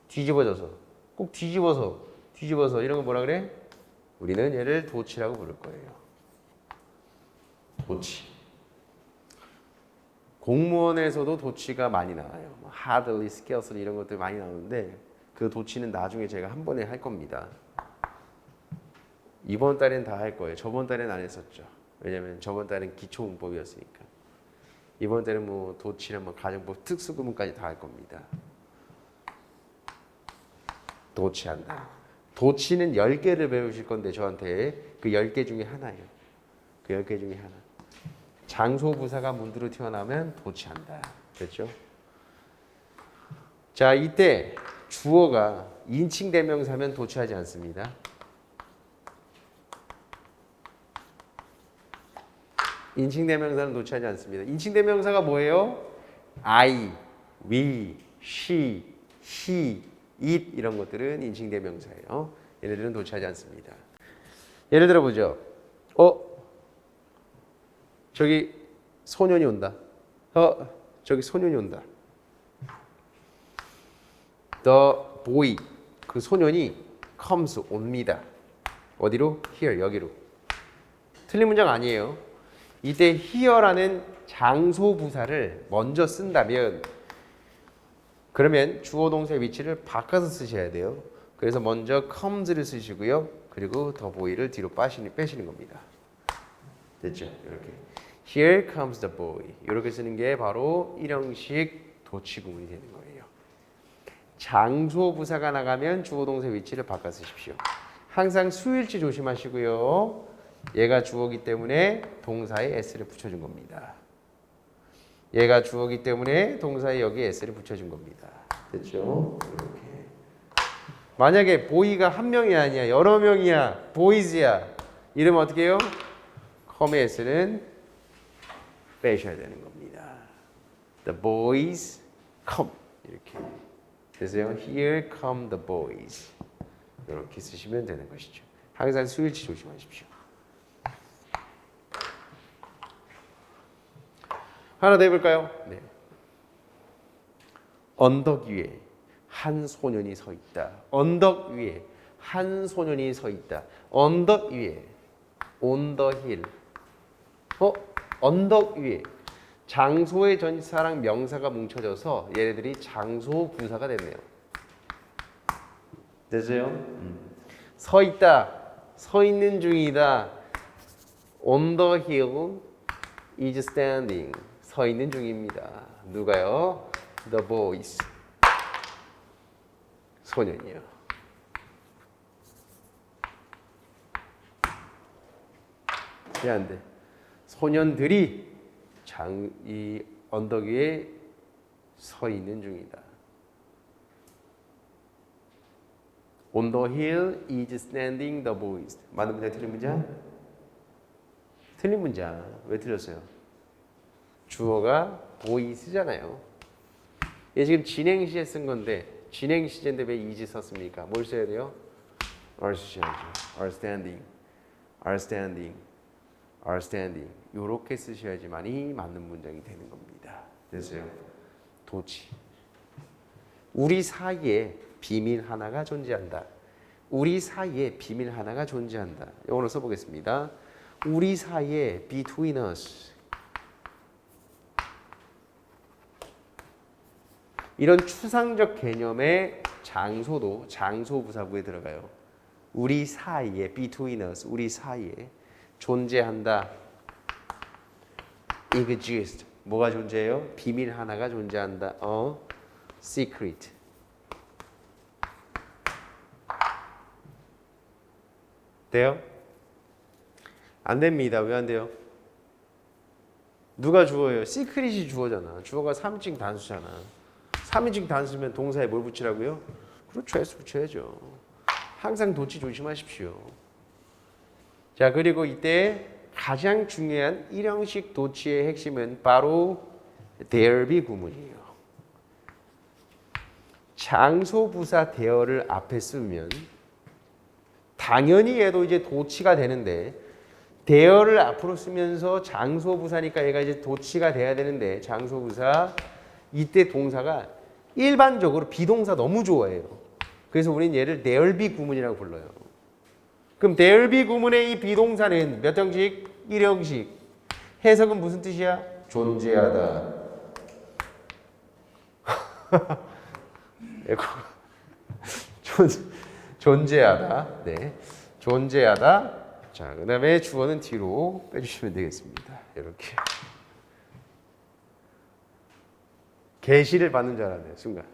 뒤집어져서 꼭 뒤집어서 이런 거 뭐라 그래? 우리는 얘를 도치라고 부를 거예요. 도치. 공무원에서도 도치가 많이 나와요. hardly, scarcely 이런 것들 많이 나오는데 그 도치는 나중에 제가 한 번에 할 겁니다. 이번 달엔 다 할 거예요. 저번 달엔 안 했었죠. 왜냐면 저번 달엔 기초문법이었으니까. 이번 때는 뭐 도치나 뭐 가정법 특수구문까지 다 할 겁니다. 도치한다. 도치는 10개를 배우실 건데 저한테 그 10개 중에 하나예요. 그 10개 중에 하나. 장소 부사가 문두로 튀어나오면 도치한다. 됐죠? 자, 이때 주어가 인칭 대명사면 도치하지 않습니다. 인칭 대명사는 도치하지 않습니다. 인칭 대명사가 뭐예요? I, we, she, he, it 이런 것들은 인칭 대명사예요. 얘네들은 도치하지 않습니다. 예를 들어 보죠. 저기 소년이 온다. 저기 소년이 온다. The boy, 그 소년이 comes, 옵니다. 어디로? Here, 여기로. 틀린 문장 아니에요. 이때 here라는 장소 부사를 먼저 쓴다면 그러면 주어 동사의 위치를 바꿔서 쓰셔야 돼요. 그래서 먼저 comes를 쓰시고요. 그리고 the boy를 뒤로 빼시는 겁니다. 됐죠? 이렇게. Here comes the boy. 이렇게 쓰는 게 바로 일형식 도치 구문이 되는 거예요. 장소 부사가 나가면 주어 동사의 위치를 바꿔 쓰십시오. 항상 수일치 조심하시고요. 얘가 주어기 때문에 동사에 s를 붙여준 겁니다. 얘가 주어기 때문에 동사에 여기 s를 붙여준 겁니다. 됐죠? 이렇게. 만약에 보이가 한 명이 아니야, 여러 명이야, 보이즈야. 이러면 어떻게 해요? come의 s는 빼셔야 되는 겁니다. The boys come. 이렇게. 그래서요, here come the boys. 이렇게 쓰시면 되는 것이죠. 항상 수일치 조심하십시오. 하나 더 해볼까요? 네. 언덕 위에 한 소년이 서 있다. 언덕 위에 한 소년이 서 있다. 언덕 위에 on the hill. 언덕 위에 장소의 전치사랑 명사가 뭉쳐져서 얘네들이 장소 부사가 됐네요. 됐어요? 서 있다. 서 있는 중이다. On the hill is standing. 서 있는 중입니다. 누가요? The boys. 소년이요. 왜 안 돼? 소년들이 이 언덕 위에 서 있는 중이다. On the hill is standing the boys. 맞는 문장, 틀린 문장? 틀린 문장. 왜 틀렸어요? 주어가 boys잖아요. 얘 지금 진행시에 쓴 건데 진행시제인데 왜 is 썼습니까? 뭘 써야 돼요? are 쓰셔야죠. are standing, are standing, are standing. 이렇게 쓰셔야지만이 맞는 문장이 되는 겁니다. 됐어요? 도치. 우리 사이에 비밀 하나가 존재한다. 우리 사이에 비밀 하나가 존재한다. 영어로 써보겠습니다. 우리 사이에 between us. 이런 추상적 개념의 장소도 장소부사구에 들어가요. 우리 사이에 between us, 우리 사이에 존재한다. exist. 뭐가 존재해요? 비밀 하나가 존재한다. secret. 돼요? 안 됩니다. 왜 안 돼요? 누가 주어예요? 시크릿이 주어잖아. 주어가 3인칭 단수잖아. 3인칭 단수면 동사에 뭘 붙이라고요? 그렇죠. S 붙여야죠. 항상 도치 조심하십시오. 자, 그리고 이때 가장 중요한 일형식 도치의 핵심은 바로 there be 구문이에요. 장소 부사 there를 앞에 쓰면 당연히 얘도 이제 도치가 되는데 there를 앞으로 쓰면서 장소 부사니까 얘가 이제 도치가 돼야 되는데 장소 부사 이때 동사가 일반적으로 비동사 너무 좋아해요. 그래서 우리는 얘를 there be 구문이라고 불러요. 그럼 there be 구문의 이 비동사는 몇 형식? 1형식. 해석은 무슨 뜻이야? 존재하다. 존재하다. 네. 존재하다. 자, 그 다음에 주어는 뒤로 빼주시면 되겠습니다. 이렇게. 계시를 받는 줄 알았네요. 순간.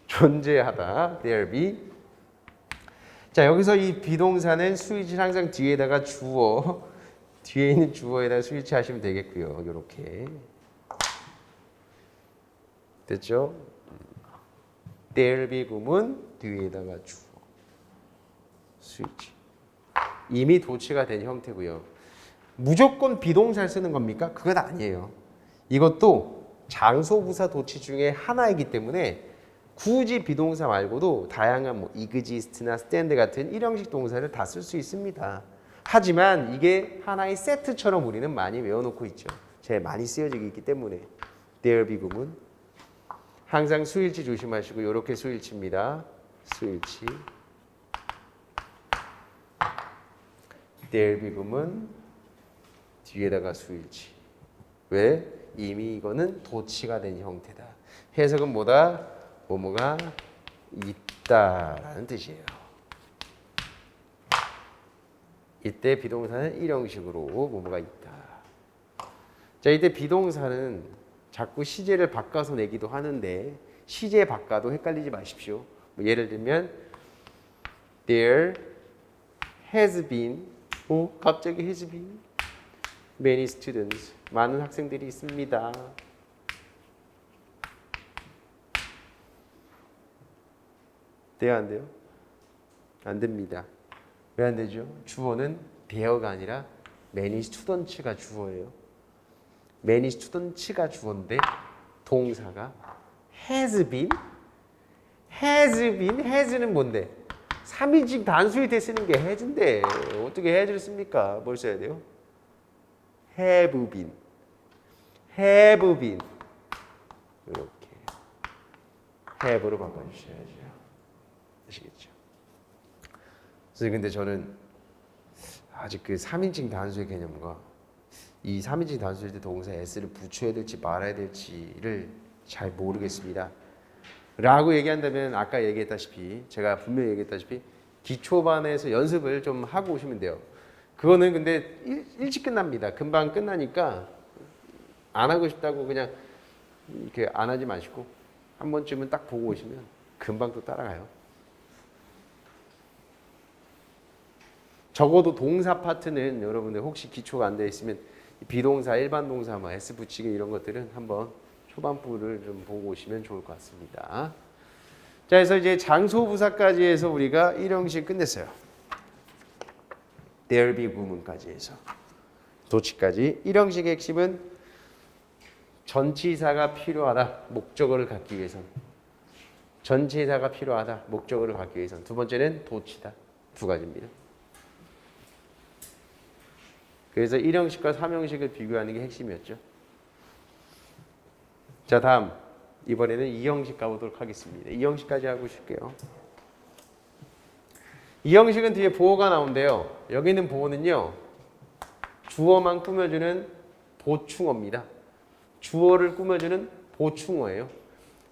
존재하다. there be. 자, 여기서 이 비동사는 수위치 항상 뒤에다가 주어, 뒤에 있는 주어에다가 수위치 하시면 되겠고요. 이렇게. 됐죠? there be 구문 뒤에다가 주어, 수위치. 이미 도치가 된 형태고요. 무조건 비동사를 쓰는 겁니까? 그건 아니에요. 이것도 장소부사 도치 중에 하나이기 때문에 굳이 비동사 말고도 다양한 뭐 exist나 stand 같은 일형식 동사를 다 쓸 수 있습니다. 하지만 이게 하나의 세트처럼 우리는 많이 외워놓고 있죠. 제일 많이 쓰여지고 있기 때문에. there be 구문 항상 수일치 조심하시고 이렇게 수일치입니다. 수일치. there be 구문 뒤에다가 수일치. 왜? 이미 이거는 도치가 된 형태다. 해석은 뭐다? 뭐뭐가 있다라는 뜻이에요. 이때 비동사는 일형식으로 뭐뭐가 있다. 자, 이때 비동사는 자꾸 시제를 바꿔서 내기도 하는데 시제 바꿔도 헷갈리지 마십시오. 뭐 예를 들면 there has been 갑자기 has been many students 많은 학생들이 있습니다. 돼요, 안 돼요? 안 됩니다. 왜 안 되죠? 주어는 there가 아니라 many students가 주어예요. many students가 주어인데 동사가 has been? has는 뭔데? 3인칭 단수일 때 쓰는 게 has인데 어떻게 has를 씁니까? 뭘 써야 돼요? have been 이렇게 have로 바꿔주셔야죠. 아시겠죠? 그래서 근데 저는 아직 그 3인칭 단수의 개념과 이 3인칭 단수일 때 동사에 s를 붙여야 될지 말아야 될지를 잘 모르겠습니다. 라고 얘기한다면 아까 얘기했다시피 제가 분명히 얘기했다시피 기초반에서 연습을 좀 하고 오시면 돼요. 그거는 근데 일찍 끝납니다. 금방 끝나니까 안 하고 싶다고 그냥 이렇게 안 하지 마시고 한 번쯤은 딱 보고 오시면 금방 또 따라가요. 적어도 동사 파트는 여러분들 혹시 기초가 안 돼 있으면 비동사, 일반 동사, 뭐 s 붙이기 이런 것들은 한번 초반부를 좀 보고 오시면 좋을 것 같습니다. 자, 그래서 이제 장소 부사까지 해서 우리가 일형식 끝냈어요. there be 구문까지 해서 도치까지. 일형식의 핵심은 전치사가 필요하다. 목적어를 갖기 위해선. 전치사가 필요하다. 목적어를 갖기 위해선. 두 번째는 도치다. 두 가지입니다. 그래서 1형식과 3형식을 비교하는 게 핵심이었죠. 자, 다음 이번에는 2형식 가보도록 하겠습니다. 2형식까지 하고 싶게요. 2형식은 뒤에 보어가 나온대요. 여기 있는 보어는요, 주어만 꾸며주는 보충어입니다. 주어를 꾸며주는 보충어예요.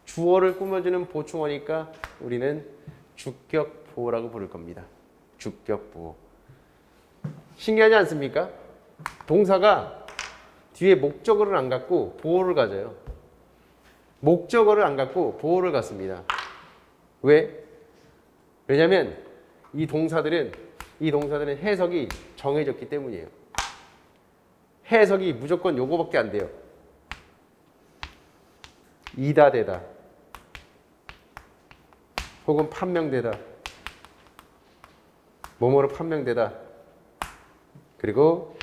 주어를 꾸며주는 보충어니까 우리는 주격 보어라고 부를 겁니다. 주격 보어. 신기하지 않습니까? 동사가 뒤에 목적어를 안 갖고 보어를 가져요. 목적어를 안 갖고 보어를 갖습니다. 왜? 왜냐하면 이 동사들은 해석이 정해졌기 때문이에요. 해석이 무조건 요거밖에 안 돼요. 이다 되다 혹은 판명되다, 뭐뭐로 판명되다, 그리고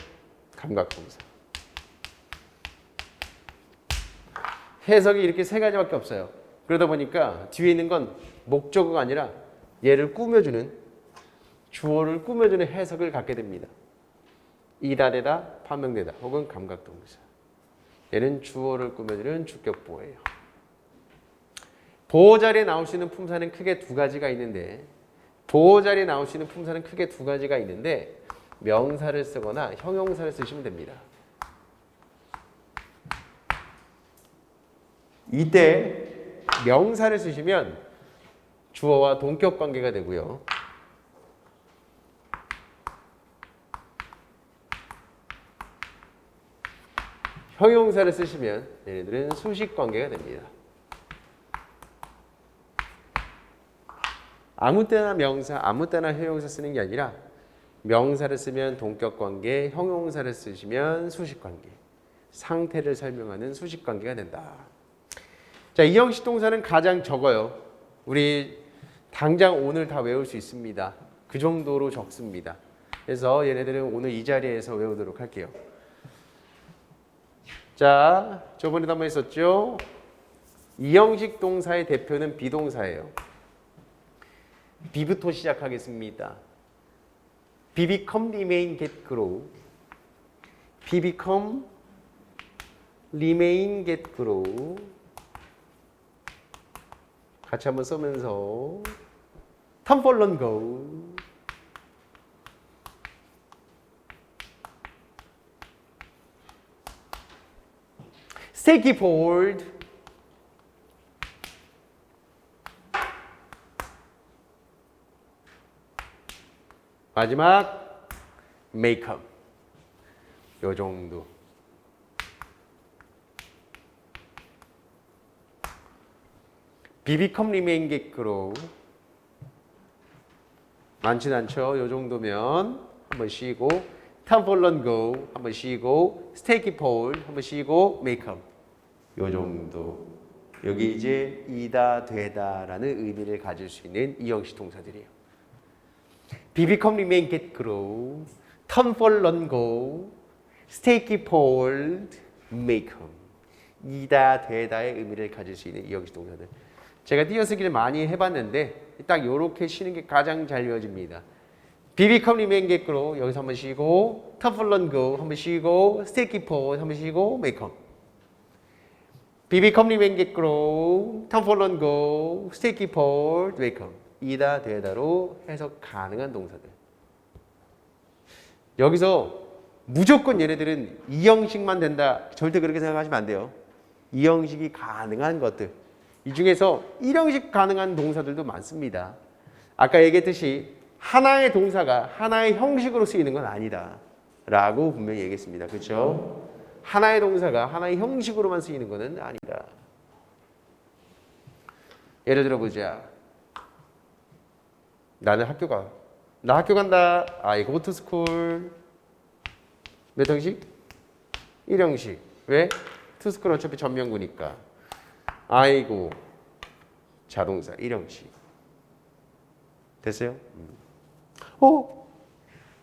감각동사. 해석이 이렇게 세 가지밖에 없어요. 그러다 보니까 뒤에 있는 건 목적어가 아니라 얘를 꾸며주는, 주어를 꾸며주는 해석을 갖게 됩니다. 이다 되다, 판명되다 혹은 감각동사. 얘는 주어를 꾸며주는 주격보어예요. 보어 자리에 나올 수 있는 품사는 크게 두 가지가 있는데 명사를 쓰거나 형용사를 쓰시면 됩니다. 이때 명사를 쓰시면 주어와 동격 관계가 되고요. 형용사를 쓰시면 얘네들은 수식 관계가 됩니다. 아무 때나 명사, 아무 때나 형용사 쓰는 게 아니라 명사를 쓰면 동격 관계, 형용사를 쓰시면 수식 관계. 상태를 설명하는 수식 관계가 된다. 자, 이 형식 동사는 가장 적어요. 우리 당장 오늘 다 외울 수 있습니다. 그 정도로 적습니다. 그래서 얘네들은 오늘 이 자리에서 외우도록 할게요. 자, 저번에도 한번 했었죠. 이 형식 동사의 대표는 비동사예요. B부터 시작하겠습니다. Be become, remain, get, grow. Be become, remain, get, grow. 같이 한번 쓰면서 Turn, fall, and go. Stay, keep, hold. 마지막 make up. 요 정도. Be, become, remain, get, grow. 많진 않죠. 요 정도면 한번 쉬고 Turn, fall, and go 한번 쉬고 Stay, keep, hold 한번 쉬고 make up. 요 정도. 여기 이제 이다 되다라는 의미를 가질 수 있는 이 형식 동사들이에요. Be, become, remain, get, grow. Turn, fall, and go. Stay, keep, hold, make up. 이다 되다의 의미를 가질 수 있는 이 형식 동사들. 제가 띄어쓰기를 많이 해봤는데 딱 이렇게 쉬는 게 가장 잘 이어집니다. Be, become, remain, get, grow. 여기서 한번 쉬고 Turn, fall, and go 한번 쉬고 Stay, keep, hold 한번 쉬고 make up. Be, become, remain, get, grow. Turn, fall, and go. Stay, keep, hold, make up. 이다 되다로 해석 가능한 동사들. 여기서 무조건 얘네들은 이 형식만 된다. 절대 그렇게 생각하시면 안 돼요. 이 형식이 가능한 것들. 이 중에서 1형식 가능한 동사들도 많습니다. 아까 얘기했듯이 하나의 동사가 하나의 형식으로 쓰이는 건 아니다. 라고 분명히 얘기했습니다. 그렇죠? 하나의 동사가 하나의 형식으로만 쓰이는 것은 아니다. 예를 들어 보자. 나는 학교 가. 나 학교 간다. I go to school. 몇 형식? 1형식. 왜? to school 어차피 전명구니까. I go. 자동사 1형식. 됐어요?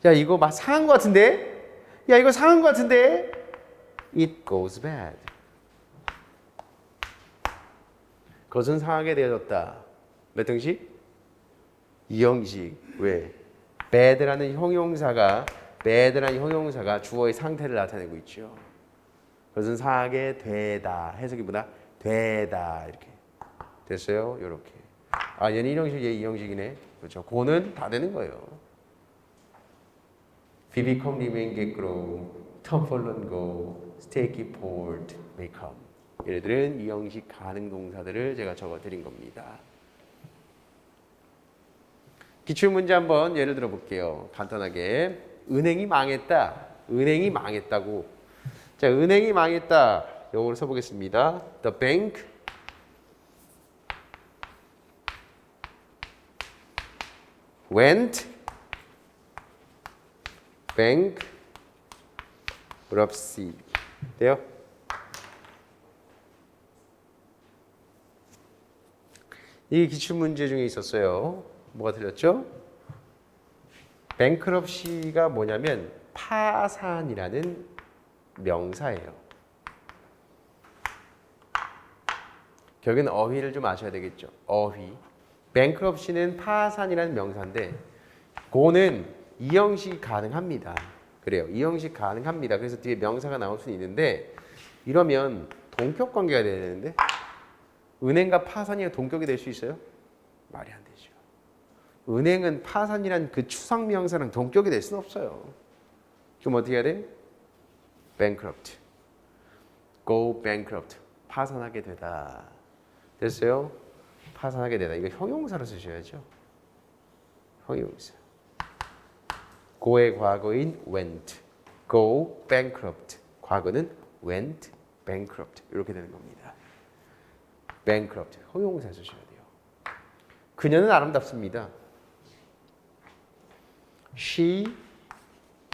야 이거 막 상한 것 같은데? 야 이거 상한 것 같은데? It goes bad. 그것은 상하게 되어졌다. 몇 형식? 2형식. 왜? bad라는 형용사가 주어의 상태를 나타내고 있죠. 그것은 상하게 되다. 해석이 뭐다? 되다. 이렇게. 됐어요? 요렇게. 아, 얘는 1형식, 얘 2형식이네. 그렇죠. 고는 다 되는 거예요. Be, become, remain, get, grow. Turn, fall, and go. Stay, keep, hold, make up. 얘네들은 2형식 가능 동사들을 제가 적어드린 겁니다. 기출문제 한번 예를 들어 볼게요. 간단하게. 은행이 망했다. 은행이 망했다고. 자, 은행이 망했다. 영어로 써보겠습니다. The bank went bankruptcy. 돼요? 이 기출문제 중에 있었어요. 뭐가 틀렸죠? bankruptcy가 뭐냐면 파산이라는 명사예요. 결국엔 어휘를 좀 아셔야 되겠죠. 어휘. bankruptcy는 파산이라는 명사인데 고는 이 형식이 가능합니다. 그래요. 이 형식 가능합니다. 그래서 뒤에 명사가 나올 수 있는데 이러면 동격 관계가 돼야 되는데 은행과 파산이 동격이 될 수 있어요? 말이 안 되죠. 은행은 파산이란 그 추상 명사랑 동격이 될 수는 없어요. 그럼 어떻게 해야 돼? bankrupt. go bankrupt. 파산하게 되다. 됐어요? 파산하게 되다. 이거 형용사로 쓰셔야죠. 형용사. go의 과거인 went. go bankrupt. 과거는 went bankrupt 이렇게 되는 겁니다. bankrupt 형용사 쓰셔야 돼요. 그녀는 아름답습니다. She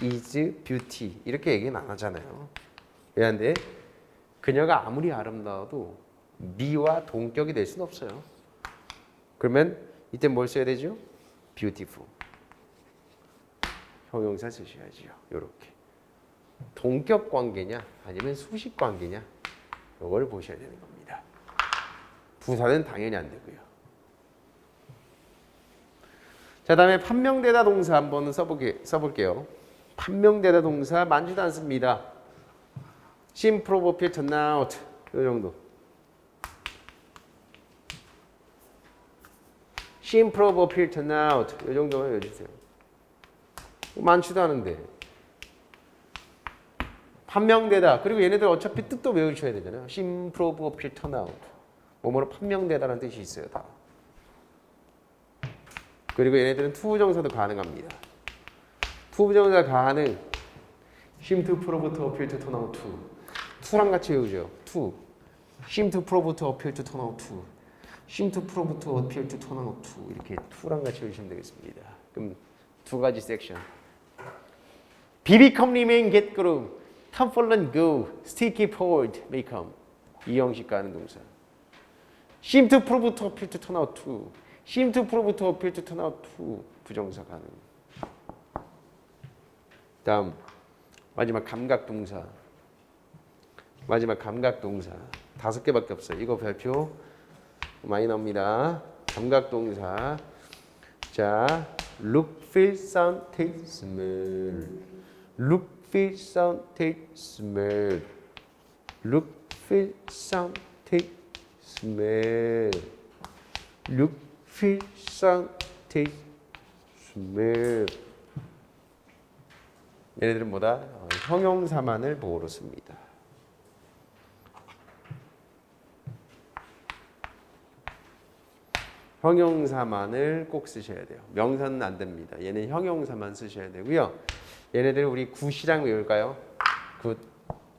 is beauty 이렇게 얘기는 안 하잖아요. 왜냐한데 그녀가 아무리 아름다워도 미와 동격이 될 수는 없어요. 그러면 이때 뭘 써야 되죠? beautiful 형용사 쓰셔야지요. 이렇게 동격 관계냐 아니면 수식 관계냐 이걸 보셔야 되는 겁니다. 부사는 당연히 안 되고요. 자, 다음에 판명되다 동사 한번 써볼게요. 판명되다 동사 많지도 않습니다. seem, prove, appear, turn out 이 정도. seem, prove, appear, turn out 이 정도만 외워주세요. 많지도 않은데. 판명되다. 그리고 얘네들 어차피 뜻도 외우셔야 되잖아요. seem, prove, appear, turn out. 뭐뭐로 판명되다라는 뜻이 있어요. 다. 그리고 얘네들은 투부정사도 가능합니다. 투부정사 가능. seem to, prove to, appear to, turn out to. to랑 같이 외우죠. to. seem to, prove to, appear to, turn out to. seem to, prove to, appear to, turn out to. 이렇게 to랑 같이 외우시면 되겠습니다. 그럼 두 가지 섹션. be, become, remain, get, grow. come, fall, and go. stay, keep, hold, may come. 이 형식 가는 동사. seem to, prove to, appear to, turn out to. seem to, prove to, appear to, turn out to. 부정사 가능. 다음 마지막 감각동사. 마지막 감각동사. 5개밖에 없어요. 이거 별표 많이 나옵니다. 감각동사. 자, look, feel, sound, taste, smell. look, feel, sound, taste, smell. look, feel, sound, taste, smell. look, feel, sound, taste, smell. 얘네들은 뭐다? 형용사만을 보호로 씁니다. 형용사만을 꼭 쓰셔야 돼요. 명사는 안 됩니다. 얘는 형용사만 쓰셔야 되고요. 얘네들은 우리 굿이랑 외울까요?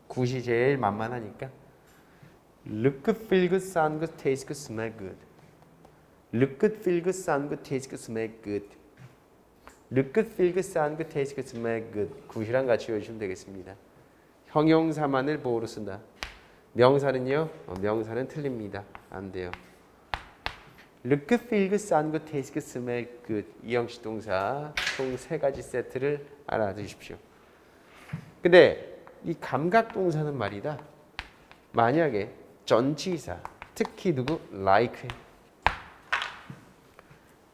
굿이 제일 만만하니까. Look good, feel good, sound good, taste good, smell good. Look good, feel good, sound good, taste good, smell good. Look good, feel good, sound good, taste good, smell good. 굿이랑 같이 외우시면 되겠습니다. 형용사만을 보호로 쓴다. 명사는요? 명사는 틀립니다. 안 돼요. Look good, feel good, sound good, taste good, smell good. 이 형식 동사 총 3가지 세트를 알아두십시오. 근데 이 감각 동사는 말이다. 만약에 전치사, 특히 누구? like.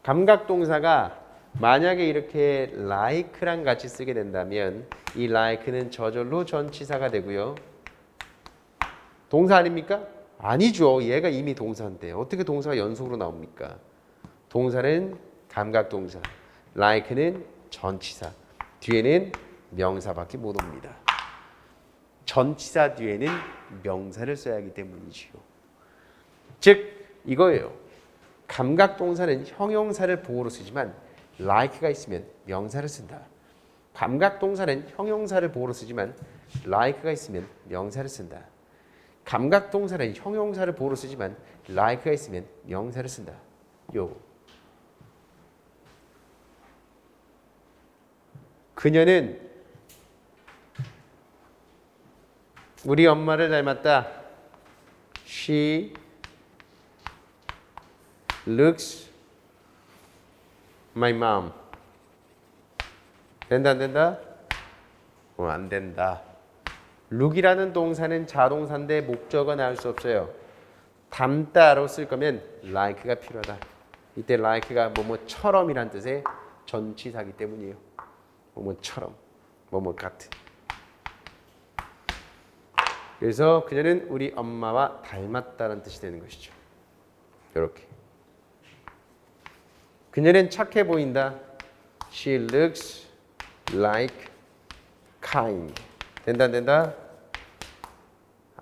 감각 동사가 만약에 이렇게 like랑 같이 쓰게 된다면 이 like는 저절로 전치사가 되고요. 동사 아닙니까? 아니죠. 얘가 이미 동사인데 어떻게 동사가 연속으로 나옵니까? 동사는 감각동사, like는 전치사, 뒤에는 명사밖에 못 옵니다. 전치사 뒤에는 명사를 써야 하기 때문이지요. 즉 이거예요. 감각동사는 형용사를 보호로 쓰지만 like가 있으면 명사를 쓴다. 감각동사는 형용사를 보호로 쓰지만 like가 있으면 명사를 쓴다. 감각동사는 형용사를 보호로 쓰지만 like가 있으면 명사를 쓴다. 요. 그녀는 우리 엄마를 닮았다. She looks my mom. 된다 안 된다? 안 된다. look이라는 동사는 자동사인데 목적어 나올 수 없어요. 닮다로 쓸 거면 like가 필요하다. 이때 like가 뭐뭐처럼이란 뜻의 전치사기 때문이에요. 뭐뭐처럼, 뭐뭐 같은. 그래서 그녀는 우리 엄마와 닮았다는 뜻이 되는 것이죠. 이렇게. 그녀는 착해 보인다. She looks like kind. 된다 안 된다?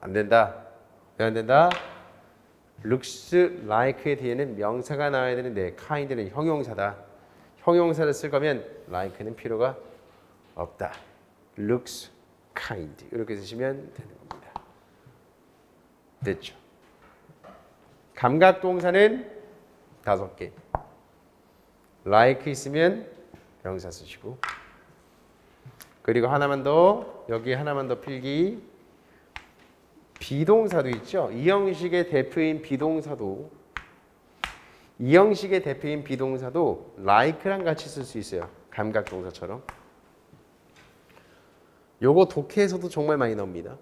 안 된다. 왜 안 된다? looks like의 뒤에는 명사가 나와야 되는데 kind는 형용사다. 형용사를 쓸 거면 like는 필요가 없다. looks kind 이렇게 쓰시면 되는 겁니다. 됐죠. 감각 동사는 5개. like 있으면 명사 쓰시고. 그리고 하나만 더, 여기 하나만 더 필기. 비동사도 있죠. 이 형식의 대표인 비동사도 like랑 같이 쓸 수 있어요. 감각 동사처럼. 요거 독해에서도 정말 많이 나옵니다.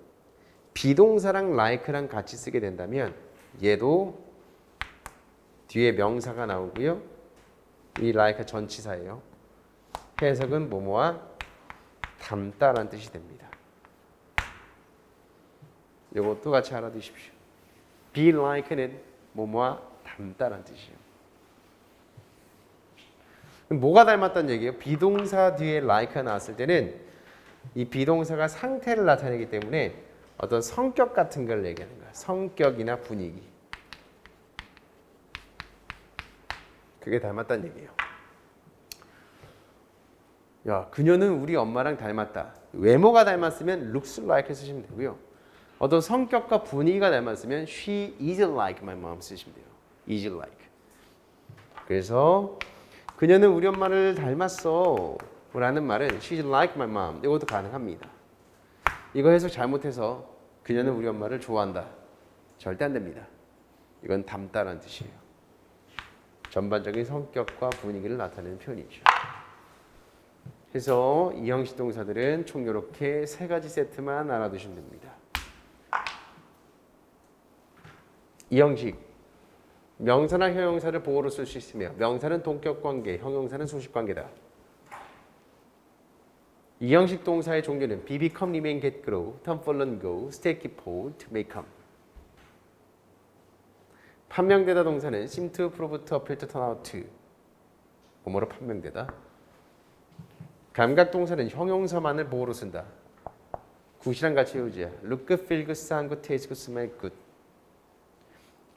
비동사랑 like랑 같이 쓰게 된다면 얘도 뒤에 명사가 나오고요. 이 like 전치사예요. 해석은 뭐뭐와 닮다라는 뜻이 됩니다. 이것도 같이 알아두십시오. be like는 뭐뭐와 닮다라는 뜻이에요. 그럼 뭐가 닮았다는 얘기예요? 비동사 뒤에 like가 나왔을 때는 이 비동사가 상태를 나타내기 때문에 어떤 성격 같은 걸 얘기하는 거야. 성격이나 분위기. 그게 닮았다는 얘기예요. 야, 그녀는 우리 엄마랑 닮았다. 외모가 닮았으면 looks like 쓰시면 되고요. 어떤 성격과 분위기가 닮았으면 she is like my mom 쓰시면 돼요. is like. 그래서 그녀는 우리 엄마를 닮았어 라는 말은 she's like my mom. 이것도 가능합니다. 이거 해석 잘못해서 그녀는 우리 엄마를 좋아한다. 절대 안 됩니다. 이건 닮다라는 뜻이에요. 전반적인 성격과 분위기를 나타내는 표현이죠. 그래서 이 형식 동사들은 총 이렇게 3가지 세트만 알아두시면 됩니다. 이 형식 명사나 형용사를 보호로 쓸 수 있으며 명사는 동격관계, 형용사는 수식관계다. 이 형식 동사의 종류는 be, become, remain, get, grow, turn, fall, and go, stay, keep, hold, may, come. 판명되다 동사는 seem to, prove to, appear to, turn out to. 뭐뭐로 판명되다. 감각 동사는 형용사만을 보호로 쓴다. 굿이랑 같이 외우지야. look good, feel good, sound good, taste good, smell good.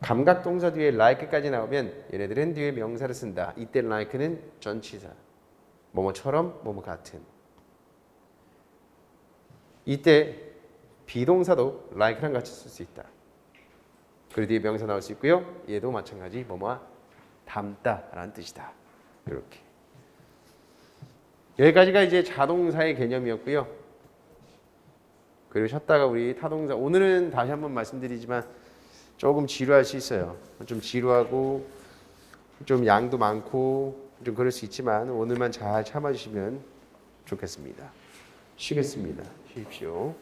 감각 동사 뒤에 like까지 나오면 얘네들은 뒤에 명사를 쓴다. 이때 like는 전치사. 뭐뭐처럼, 뭐뭐 같은. 이때 비동사도 like랑 같이 쓸 수 있다. 그리고 뒤에 명사 나올 수 있고요. 얘도 마찬가지 뭐뭐와 닮다라는 뜻이다. 이렇게. 여기까지가 이제 자동사의 개념이었고요. 그리고 쉬었다가 우리 타동사. 오늘은 다시 한번 말씀드리지만 조금 지루할 수 있어요. 좀 지루하고 좀 양도 많고 좀 그럴 수 있지만 오늘만 잘 참아주시면 좋겠습니다. 쉬겠습니다. 쉬십시오.